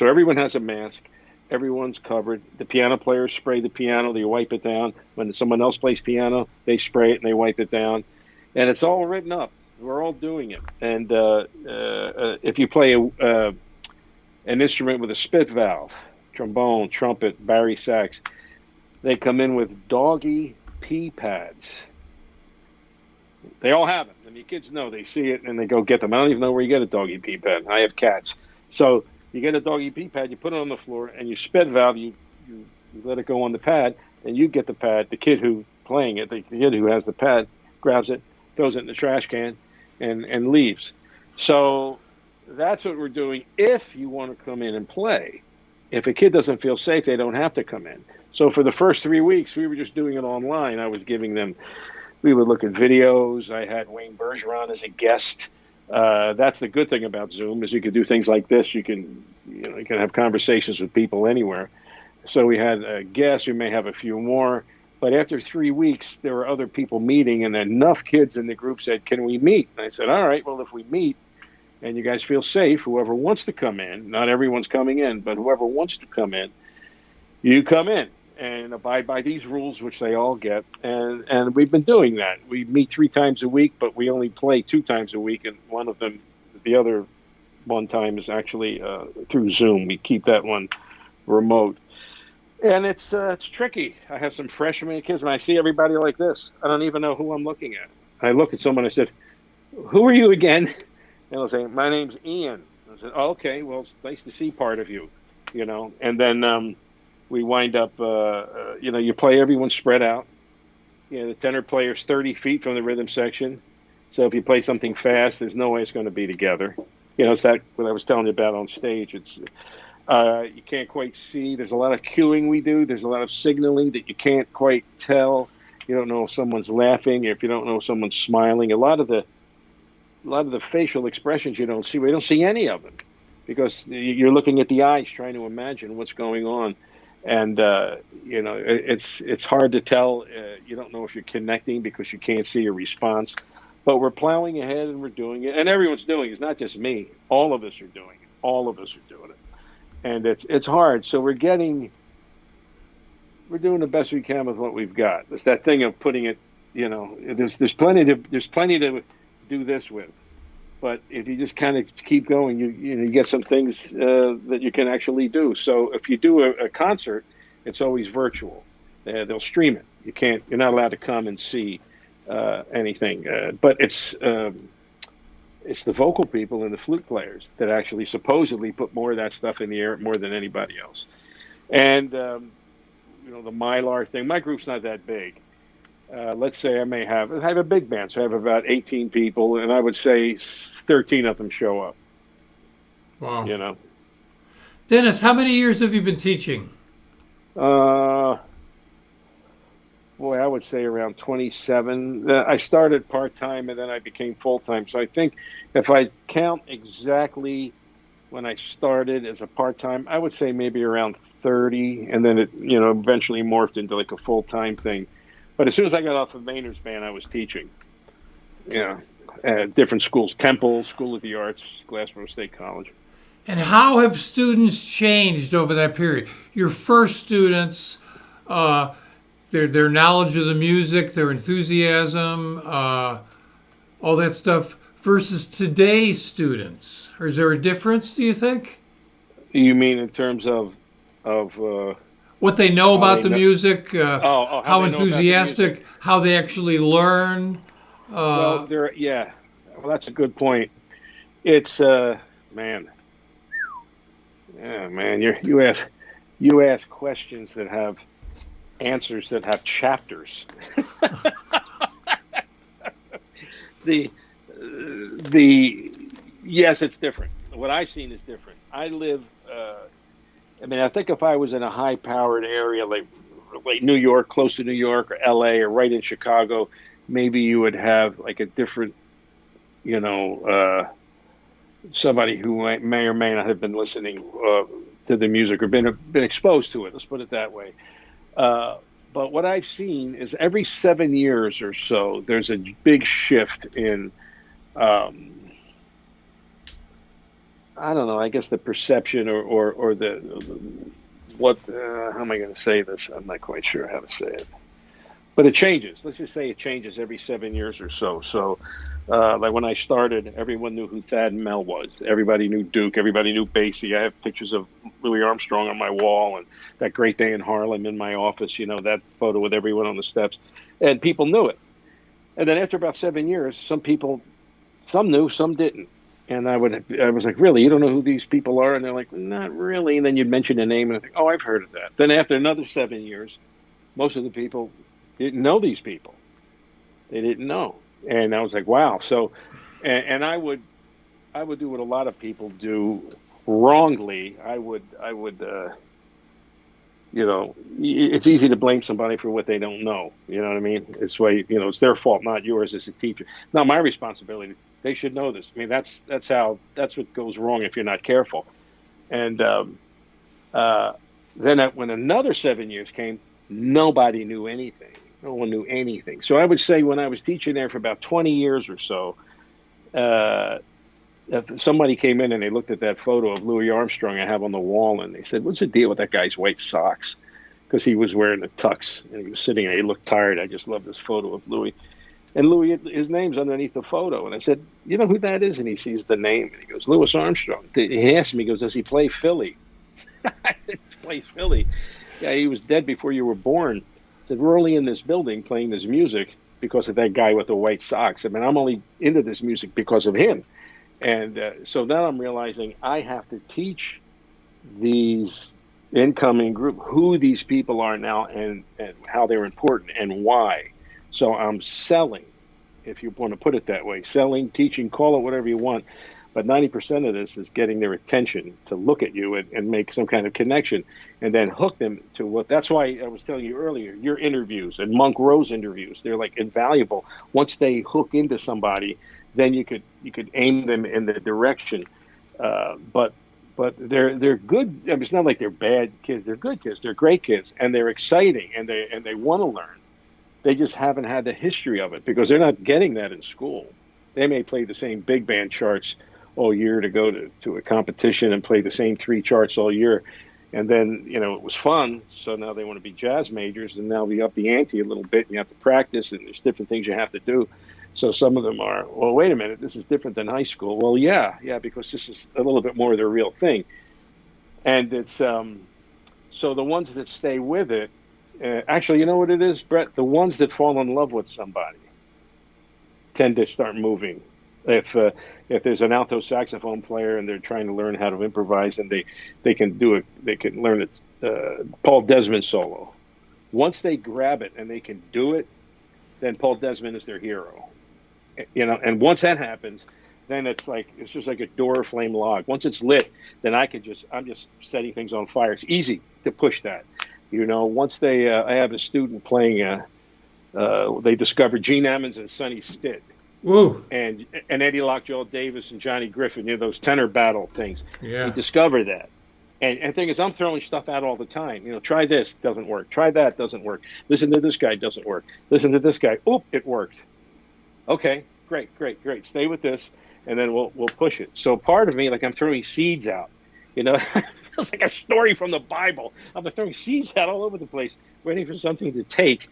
everyone has a mask, everyone's covered. The piano players spray the piano, they wipe it down. When someone else plays piano, they spray it and they wipe it down. And it's all written up. We're all doing it. And if you play an instrument with a spit valve, trombone, trumpet, bari sax, they come in with doggy pee pads. They all have it. And the kids know. They see it and they go get them. I don't even know where you get a doggy pee pad. I have cats. So you get a doggy pee pad, you put it on the floor, and you spit valve, you let it go on the pad, and you get the pad. The kid who playing it, the kid who has the pad, grabs it, throws it in the trash can, and leaves. So that's what we're doing if you want to come in and play. If a kid doesn't feel safe, they don't have to come in. So for the first 3 weeks, we were just doing it online. I was giving them we would look at videos. I had Wayne Bergeron as a guest. That's the good thing about Zoom is you can do things like this. You can have conversations with people anywhere. So we had guests. We may have a few more. But after 3 weeks, there were other people meeting, and enough kids in the group said, "Can we meet?" And I said, "All right, well, if we meet and you guys feel safe, whoever wants to come in, not everyone's coming in, but whoever wants to come in, you come in and abide by these rules," which they all get. And we've been doing that. We meet 3 times a week, but we only play 2 times a week, and one of them, the other one time, is actually through Zoom. We keep that one remote. And it's tricky. I have some freshman kids, and I see everybody like this. I don't even know who I'm looking at. I look at someone, I said, "Who are you again?" And they'll say, "My name's Ian." I said, "Oh, okay, well, it's nice to see part of you, you know." And then we wind up, you play everyone spread out. The tenor player's 30 feet from the rhythm section. So if you play something fast, there's no way it's going to be together. It's that what I was telling you about on stage. It's you can't quite see. There's a lot of cueing we do. There's a lot of signaling that you can't quite tell. You don't know if someone's laughing, if you don't know if someone's smiling. A lot of the facial expressions you don't see. We don't see any of them because you're looking at the eyes trying to imagine what's going on. And, it's hard to tell. You don't know if you're connecting because you can't see a response. But we're plowing ahead and we're doing it. And everyone's doing it. It's not just me. All of us are doing it. All of us are doing it. And it's hard. So we're doing the best we can with what we've got. It's that thing of putting it, there's plenty to do this with. But if you just kind of keep going, you get some things that you can actually do. So if you do a concert, it's always virtual. They'll stream it. You're not allowed to come and see anything. But it's the vocal people and the flute players that actually supposedly put more of that stuff in the air more than anybody else. And the Mylar thing. My group's not that big. Let's say I have a big band, so I have about 18 people, and I would say 13 of them show up. Wow. Dennis, how many years have you been teaching? Boy, I would say around 27. I started part-time, and then I became full-time. So I think if I count exactly when I started as a part-time, I would say maybe around 30, and then it, eventually morphed into like a full-time thing. But as soon as I got off of Maynard's band, I was teaching. Different schools: Temple, School of the Arts, Glassboro State College. And how have students changed over that period? Your first students, their knowledge of the music, their enthusiasm, all that stuff, versus today's students. Or is there a difference, do you think? You mean in terms of what they know about the music, how enthusiastic, how they actually learn? Well, that's a good point. It's man. Yeah, man, you ask questions that have answers that have chapters. Yes, it's different. What I've seen is different. I live. I think if I was in a high-powered area like New York, close to New York, or L.A., or right in Chicago, maybe you would have like a different, somebody who may or may not have been listening to the music or been exposed to it. Let's put it that way. But what I've seen is every 7 years or so, there's a big shift in, I don't know, I guess the perception or the what, how am I going to say this? I'm not quite sure how to say it. But it changes. Let's just say it changes every 7 years or so. So, like when I started, everyone knew who Thad and Mel was. Everybody knew Duke. Everybody knew Basie. I have pictures of Louis Armstrong on my wall and that great day in Harlem in my office, that photo with everyone on the steps. And people knew it. And then after about 7 years, some knew, some didn't. And I was like, really, you don't know who these people are? And they're like, not really. And then you'd mention a name, and I think, oh, I've heard of that. Then after another 7 years, most of the people didn't know these people. They didn't know. And I was like, wow. So, and I would do what a lot of people do wrongly. I would it's easy to blame somebody for what they don't know. You know what I mean? It's why, it's their fault, not yours as a teacher. Not my responsibility. They should know this. I mean, that's what goes wrong if you're not careful. And then when another 7 years came, nobody knew anything. No one knew anything. So I would say when I was teaching there for about 20 years or so, somebody came in and they looked at that photo of Louis Armstrong I have on the wall, and they said, "What's the deal with that guy's white socks?" Because he was wearing the tux and he was sitting there. He looked tired. I just love this photo of Louis. And Louis, his name's underneath the photo. And I said, "You know who that is?" And he sees the name and he goes, "Louis Armstrong." He asked me, he goes, "Does he play Philly?" I said, "He plays Philly." "Yeah, he was dead before you were born." I said, "We're only in this building playing this music because of that guy with the white socks. I mean, I'm only into this music because of him." And so now I'm realizing I have to teach these incoming group who these people are now and how they're important and why. So I'm selling, if you want to put it that way, selling, teaching, call it whatever you want. But 90% of this is getting their attention to look at you and make some kind of connection and then hook them to what. That's why I was telling you earlier, your interviews and Monk Rose interviews, they're like invaluable. Once they hook into somebody, then you could aim them in the direction. But they're good. I mean, it's not like they're bad kids. They're good kids. They're great kids, and they're exciting, and they want to learn. They just haven't had the history of it because they're not getting that in school. They may play the same big band charts all year to go to a competition and play the same 3 charts all year. And then, it was fun. So now they want to be jazz majors, and now we up the ante a little bit and you have to practice and there's different things you have to do. So some of them are, well, wait a minute, this is different than high school. Well, yeah, because this is a little bit more of the real thing. And it's, so the ones that stay with it, actually, you know what it is, Brett? The ones that fall in love with somebody tend to start moving. If there's an alto saxophone player and they're trying to learn how to improvise and they can learn a Paul Desmond solo. Once they grab it and they can do it, then Paul Desmond is their hero. And once that happens, then it's just like a door flame log. Once it's lit, then I'm just setting things on fire. It's easy to push that. Once I have a student playing, they discovered Gene Ammons and Sonny Stitt. Woo. And Eddie Lockjaw Davis and Johnny Griffin, those tenor battle things. Yeah. They discover that. And the thing is, I'm throwing stuff out all the time. Try this, doesn't work. Try that, doesn't work. Listen to this guy, doesn't work. Listen to this guy. Oop, it worked. Okay, great. Stay with this, and then we'll push it. So part of me, like I'm throwing seeds out. It feels like a story from the Bible. I'm throwing seeds out all over the place, waiting for something to take.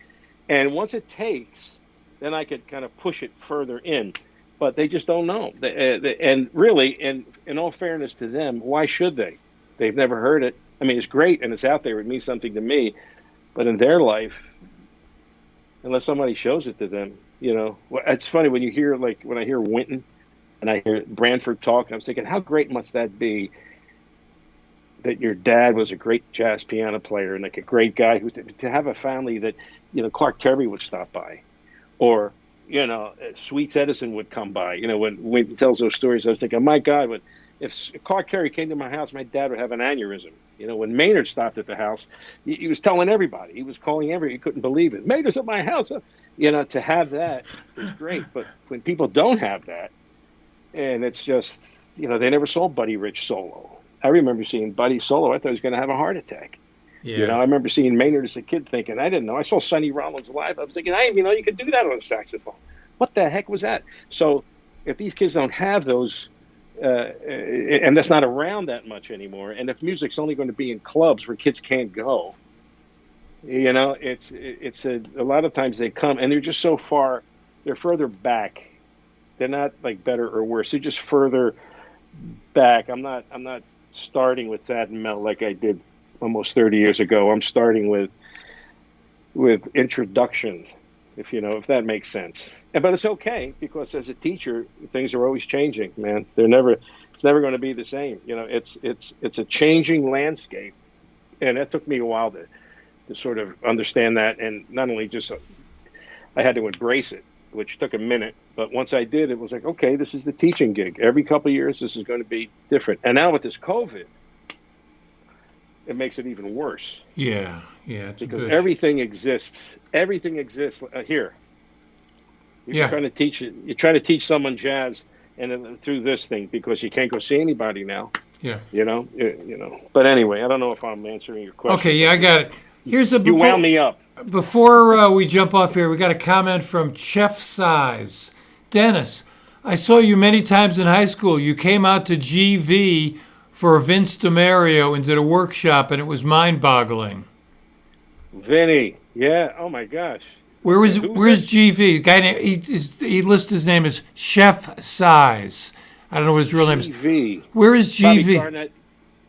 And once it takes, then I could kind of push it further in. But they just don't know. And really, in all fairness to them, why should they? They've never heard it. I mean, it's great and it's out there. It means something to me. But in their life, unless somebody shows it to them, it's funny when I hear Winton and I hear Branford talk, I'm thinking, how great must that be that your dad was a great jazz piano player and like a great guy to have a family that, Clark Terry would stop by, or, Sweets Edison would come by. When Winton tells those stories, I was thinking, my God, if Clark Terry came to my house, my dad would have an aneurysm. When Maynard stopped at the house, he was telling everybody. He was calling he couldn't believe it. Maynard's at my house. To have that is great. But when people don't have that, and it's just, they never saw Buddy Rich solo. I remember seeing Buddy solo. I thought he was going to have a heart attack. Yeah. I remember seeing Maynard as a kid thinking, I didn't know. I saw Sonny Rollins live. I was thinking, I didn't even know you could do that on a saxophone. What the heck was that? So if these kids don't have those, and that's not around that much anymore, and if music's only going to be in clubs where kids can't go, it's a lot of times they come and they're just so far, they're further back. They're not like better or worse. They're just further back. I'm not starting with Thad and Mel like I did almost 30 years ago. I'm starting with introduction, if that makes sense. But it's okay, because as a teacher, things are always changing, man. It's never going to be the same. It's a changing landscape. And it took me a while to sort of understand that. And not only just, I had to embrace it, which took a minute. But once I did, it was like, okay, this is the teaching gig. Every couple of years, this is going to be different. And now with this COVID, it makes it even worse Yeah, it's a because bitch. everything exists. Everything exists here. You're Yeah. trying to teach it. You're trying to teach someone jazz, and then through this thing because you can't go see anybody now. Yeah. You know. But anyway, I don't know if I'm answering your question. Okay, yeah, I got it. Here's a You wound me up. Before we jump off here, we got a comment from Chef Size. Dennis, I saw you many times in high school. You came out to GV for Vince DiMario and did a workshop, and it was mind-boggling. Vinny, yeah. Oh my gosh. Where's that? GV? Guy he lists his name as Chef Size. I don't know what his real name is. GV. Where is GV?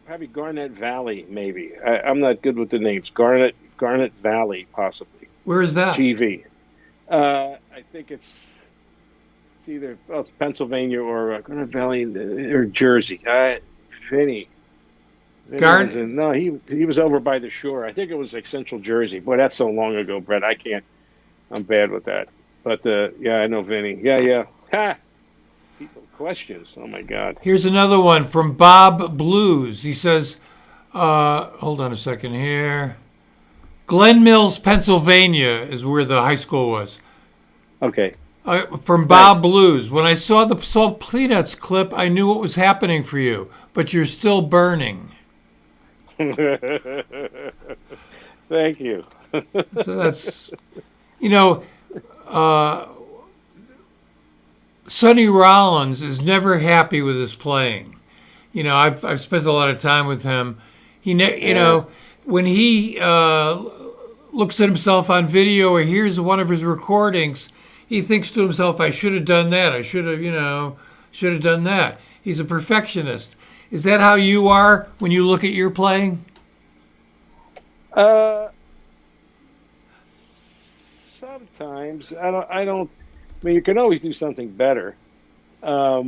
Probably Garnet Valley, maybe. I'm not good with the names. Garnet Valley, possibly. Where is that? GV. I think it's either it's Pennsylvania or Garnet Valley or Jersey. Vinny. No, he was over by the shore. I think it was like Central Jersey. Boy, that's so long ago, Brett. I can't. I'm bad with that. But yeah, I know Vinny. Yeah. Ha! People questions. Oh my God. Here's another one from Bob Blues. He says, hold on a second here. Glen Mills, Pennsylvania is where the high school was. Okay. From Bob Blues. When I saw the Salt Peanuts clip, I knew what was happening for you, but you're still burning. Thank you. So that's, Sonny Rollins is never happy with his playing. I've spent a lot of time with him. When he looks at himself on video or hears one of his recordings, he thinks to himself, I should have done that. I should have done that. He's a perfectionist. Is that how you are when you look at your playing? Sometimes I don't. I mean, you can always do something better. Yeah.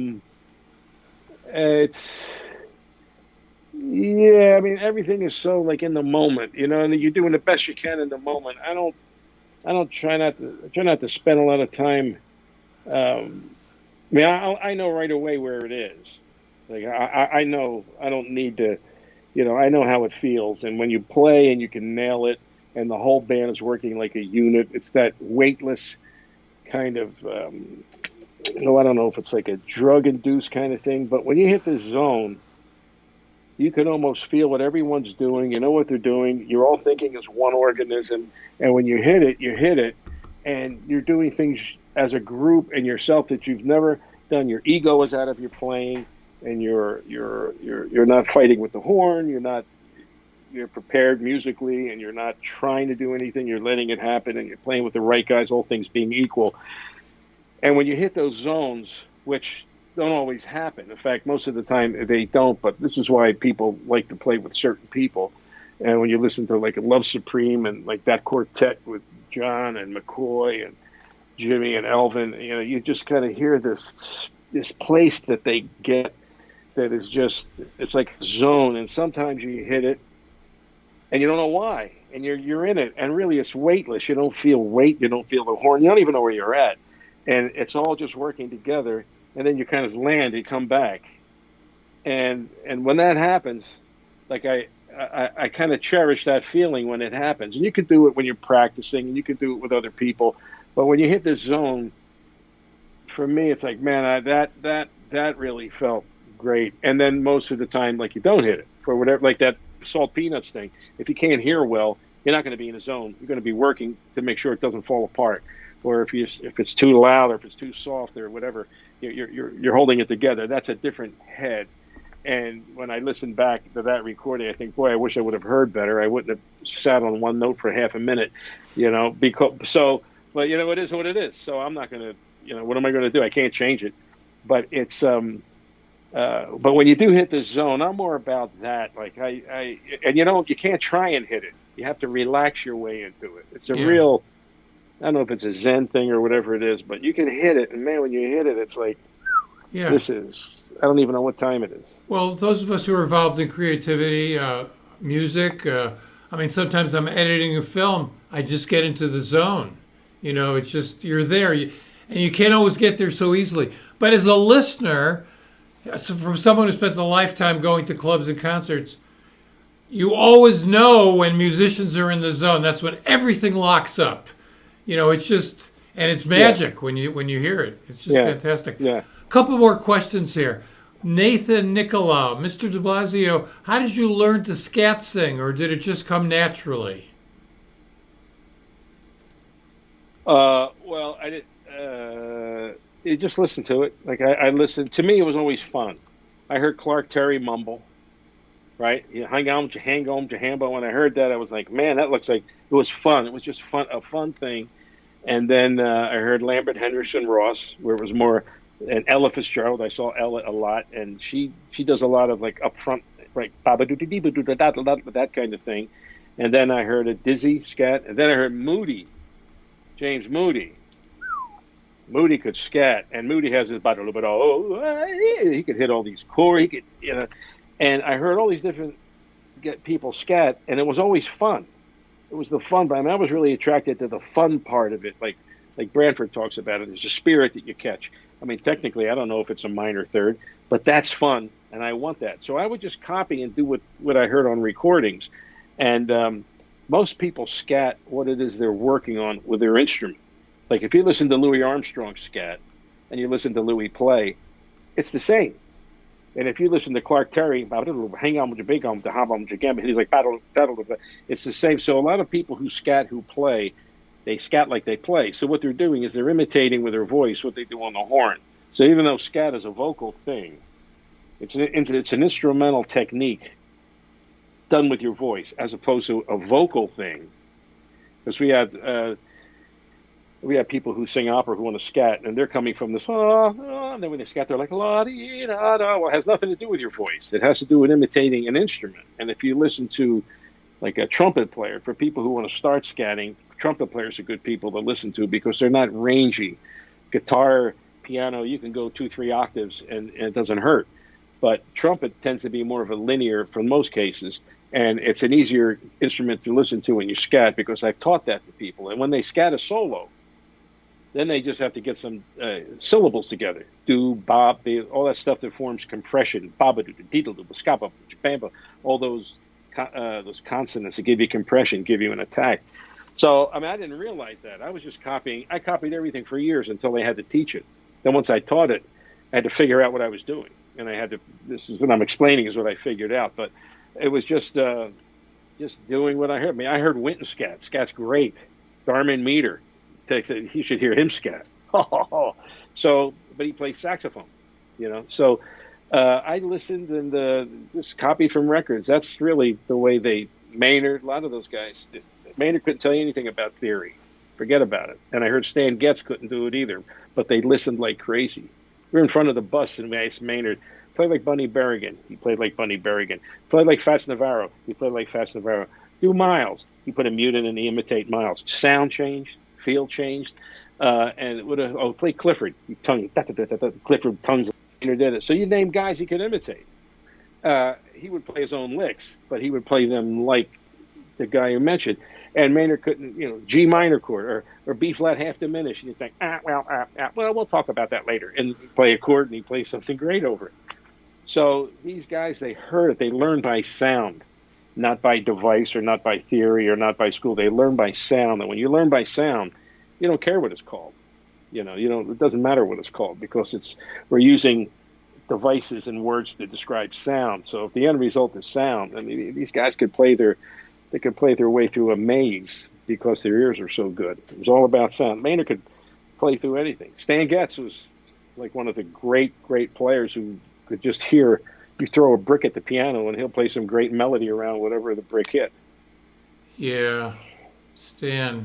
I mean, everything is so like in the moment, and you're doing the best you can in the moment. I don't try not to spend a lot of time. I mean, I know right away where it is. Like I know I don't need to, I know how it feels. And when you play and you can nail it, and the whole band is working like a unit, it's that weightless kind of, I don't know if it's like a drug-induced kind of thing, but when you hit this zone, you can almost feel what everyone's doing. You know what they're doing. You're all thinking as one organism, and when you hit it, and you're doing things as a group and yourself that you've never done. Your ego is out of your playing, and you're not fighting with the horn. You're prepared musically, and you're not trying to do anything. You're letting it happen, and you're playing with the right guys, all things being equal. And when you hit those zones, which don't always happen. In fact, most of the time they don't, but this is why people like to play with certain people. And when you listen to like a Love Supreme and like that quartet with John and McCoy and Jimmy and Elvin, you just kind of hear this place that they get that is just, it's like a zone. And sometimes you hit it and you don't know why, and you're in it, and really it's weightless. You don't feel weight, you don't feel the horn, you don't even know where you're at, and it's all just working together. And then you kind of land, you come back, and when that happens, like I kind of cherish that feeling when it happens. And you can do it when you're practicing, and you can do it with other people, but when you hit this zone, for me, it's like, man, that really felt great. And then most of the time, like, you don't hit it for whatever, like that Salt Peanuts thing. If you can't hear well, you're not going to be in a zone. You're going to be working to make sure it doesn't fall apart. Or if it's too loud or if it's too soft or whatever, you're holding it together. That's a different head. And when I listen back to that recording, I think, boy, I wish I would have heard better. I wouldn't have sat on one note for half a minute, but it is what it is. So I'm not going to, what am I going to do? I can't change it. But it's, but when you do hit the zone, I'm more about that. Like you can't try and hit it. You have to relax your way into it. It's a real, I don't know if it's a Zen thing or whatever it is, but you can hit it. And man, when you hit it, it's like, I don't even know what time it is. Well, those of us who are involved in creativity, music, sometimes I'm editing a film. I just get into the zone. It's just, you're there. And you can't always get there so easily. But as a listener, from someone who spent a lifetime going to clubs and concerts, you always know when musicians are in the zone. That's when everything locks up. It's just, and it's magic when you hear it. It's just fantastic. Yeah. Couple more questions here. Nathan Nicolau, Mr. DiBlasio, how did you learn to scat sing, or did it just come naturally? Well, I did. You just listen to it. Like I listened. To me, it was always fun. I heard Clark Terry mumble, right? Hang on, Jahambo. When I heard that, I was like, man, that looks like it was fun. It was just fun, a fun thing. And then I heard Lambert Henderson Ross, where it was more. And Ella Fitzgerald, I saw Ella a lot, and she does a lot of like upfront, like that kind of thing. And then I heard a Dizzy scat, and then I heard Moody, James Moody. Moody could scat, and Moody has his he could hit all these chords. He could, and I heard all these different people scat, and it was always fun. It was the fun, but I was really attracted to the fun part of it, like Branford talks about it. There's a spirit that you catch. I mean, technically, I don't know if it's a minor third, but that's fun, and I want that. So I would just copy and do what I heard on recordings. And most people scat what it is they're working on with their instrument. Like if you listen to Louis Armstrong scat and you listen to Louis play, it's the same. And if you listen to Clark Terry, hang on with your big arm, to have on with your gambit, he's like, battle, it's the same. So a lot of people who scat, who play, they scat like they play. So what they're doing is they're imitating with their voice what they do on the horn. So even though scat is a vocal thing, it's an instrumental technique done with your voice as opposed to a vocal thing. Because we have people who sing opera who want to scat, and they're coming from this, and then when they scat, they're like, la-dee-da-da. Well, it has nothing to do with your voice. It has to do with imitating an instrument. And if you listen to like a trumpet player, for people who want to start scatting, trumpet players are good people to listen to because they're not rangy. Guitar, piano, you can go 2-3 octaves and it doesn't hurt. But trumpet tends to be more of a linear for most cases, and it's an easier instrument to listen to when you scat because I've taught that to people. And when they scat a solo, then they just have to get some syllables together. Do, bob, all that stuff that forms compression. Baba, do, deedle, do, scapa, bamba, all those consonants that give you compression, give you an attack. So, I mean, I didn't realize that. I was just copying. I copied everything for years until they had to teach it. Then once I taught it, I had to figure out what I was doing. And I had to, this is what I'm explaining is what I figured out. But it was just doing what I heard. I mean, I heard Winton scat. Scat's great. Darman Meter. He should hear him scat. So, but he plays saxophone, So I listened and just copied from records. That's really the way Maynard, a lot of those guys, Maynard couldn't tell you anything about theory. Forget about it. And I heard Stan Getz couldn't do it either, but they listened like crazy. We were in front of the bus and we asked Maynard, play like Bunny Berrigan. He played like Bunny Berrigan. Play like Fats Navarro. He played like Fats Navarro. Do Miles. He put a mute in and he imitate Miles. Sound changed, feel changed. And it would have, play Clifford. He Clifford tongues. Maynard did it. So you name guys he could imitate. He would play his own licks, but he would play them like the guy you mentioned. And Maynard couldn't, G minor chord or B flat half diminished. And you think, well, we'll talk about that later. And he'd play a chord and he plays something great over it. So these guys, they heard it. They learned by sound, not by device or not by theory or not by school. They learn by sound. And when you learn by sound, you don't care what it's called. It doesn't matter what it's called because we're using devices and words to describe sound. So if the end result is sound, I mean, these guys could play their way through a maze because their ears are so good. It was all about sound. Maynard could play through anything. Stan Getz was like one of the great players who could just hear you throw a brick at the piano and he'll play some great melody around whatever the brick hit. Yeah, Stan.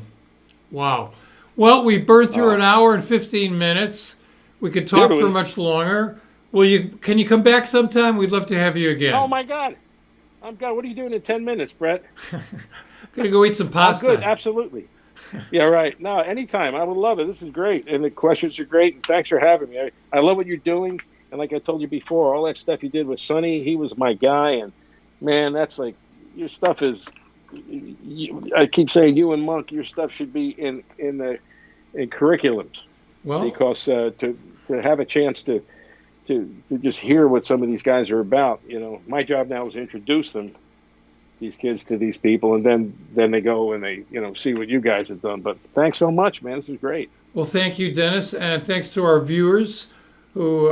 Wow. Well, we burned through an hour and 15 minutes. We could talk for much longer. Can you come back sometime? We'd love to have you again. Oh my God. What are you doing in 10 minutes, Brett? Gonna go eat some pasta. Good, absolutely. Yeah, right. No, anytime. I would love it. This is great. And the questions are great. And thanks for having me. I love what you're doing. And like I told you before, all that stuff you did with Sonny, he was my guy. And man, that's like, your stuff is, I keep saying you and Monk, your stuff should be in curriculums. Well, because to have a chance to just hear what some of these guys are about, my job now is to introduce them, these kids to these people, and then they go and they see what you guys have done. But thanks so much, man. This is great. Well, thank you, Dennis, and thanks to our viewers who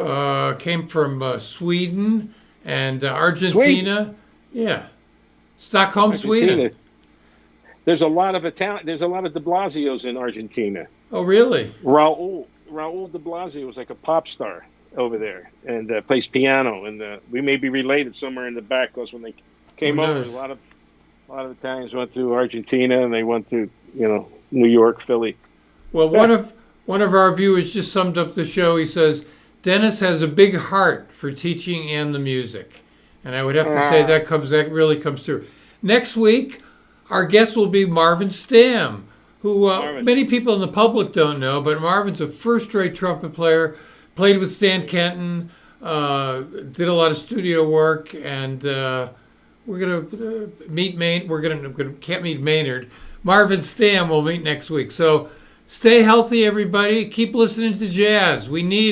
came from Sweden and Argentina. Yeah, Stockholm, Sweden. There's a lot of Italian. There's a lot of DiBlasios in Argentina. Oh, really? Raul DiBlasio was like a pop star over there, and plays piano. And we may be related somewhere in the back, because when they came over, a lot of Italians went to Argentina, and they went to New York, Philly. Well, one of our viewers just summed up the show. He says Dennis has a big heart for teaching and the music, and I would have to say that really comes through. Next week, our guest will be Marvin Stamm, who many people in the public don't know, but Marvin's a first-rate trumpet player, played with Stan Kenton, did a lot of studio work, and we're gonna meet can't meet Maynard. Marvin Stamm will meet next week. So stay healthy, everybody. Keep listening to jazz. We need it.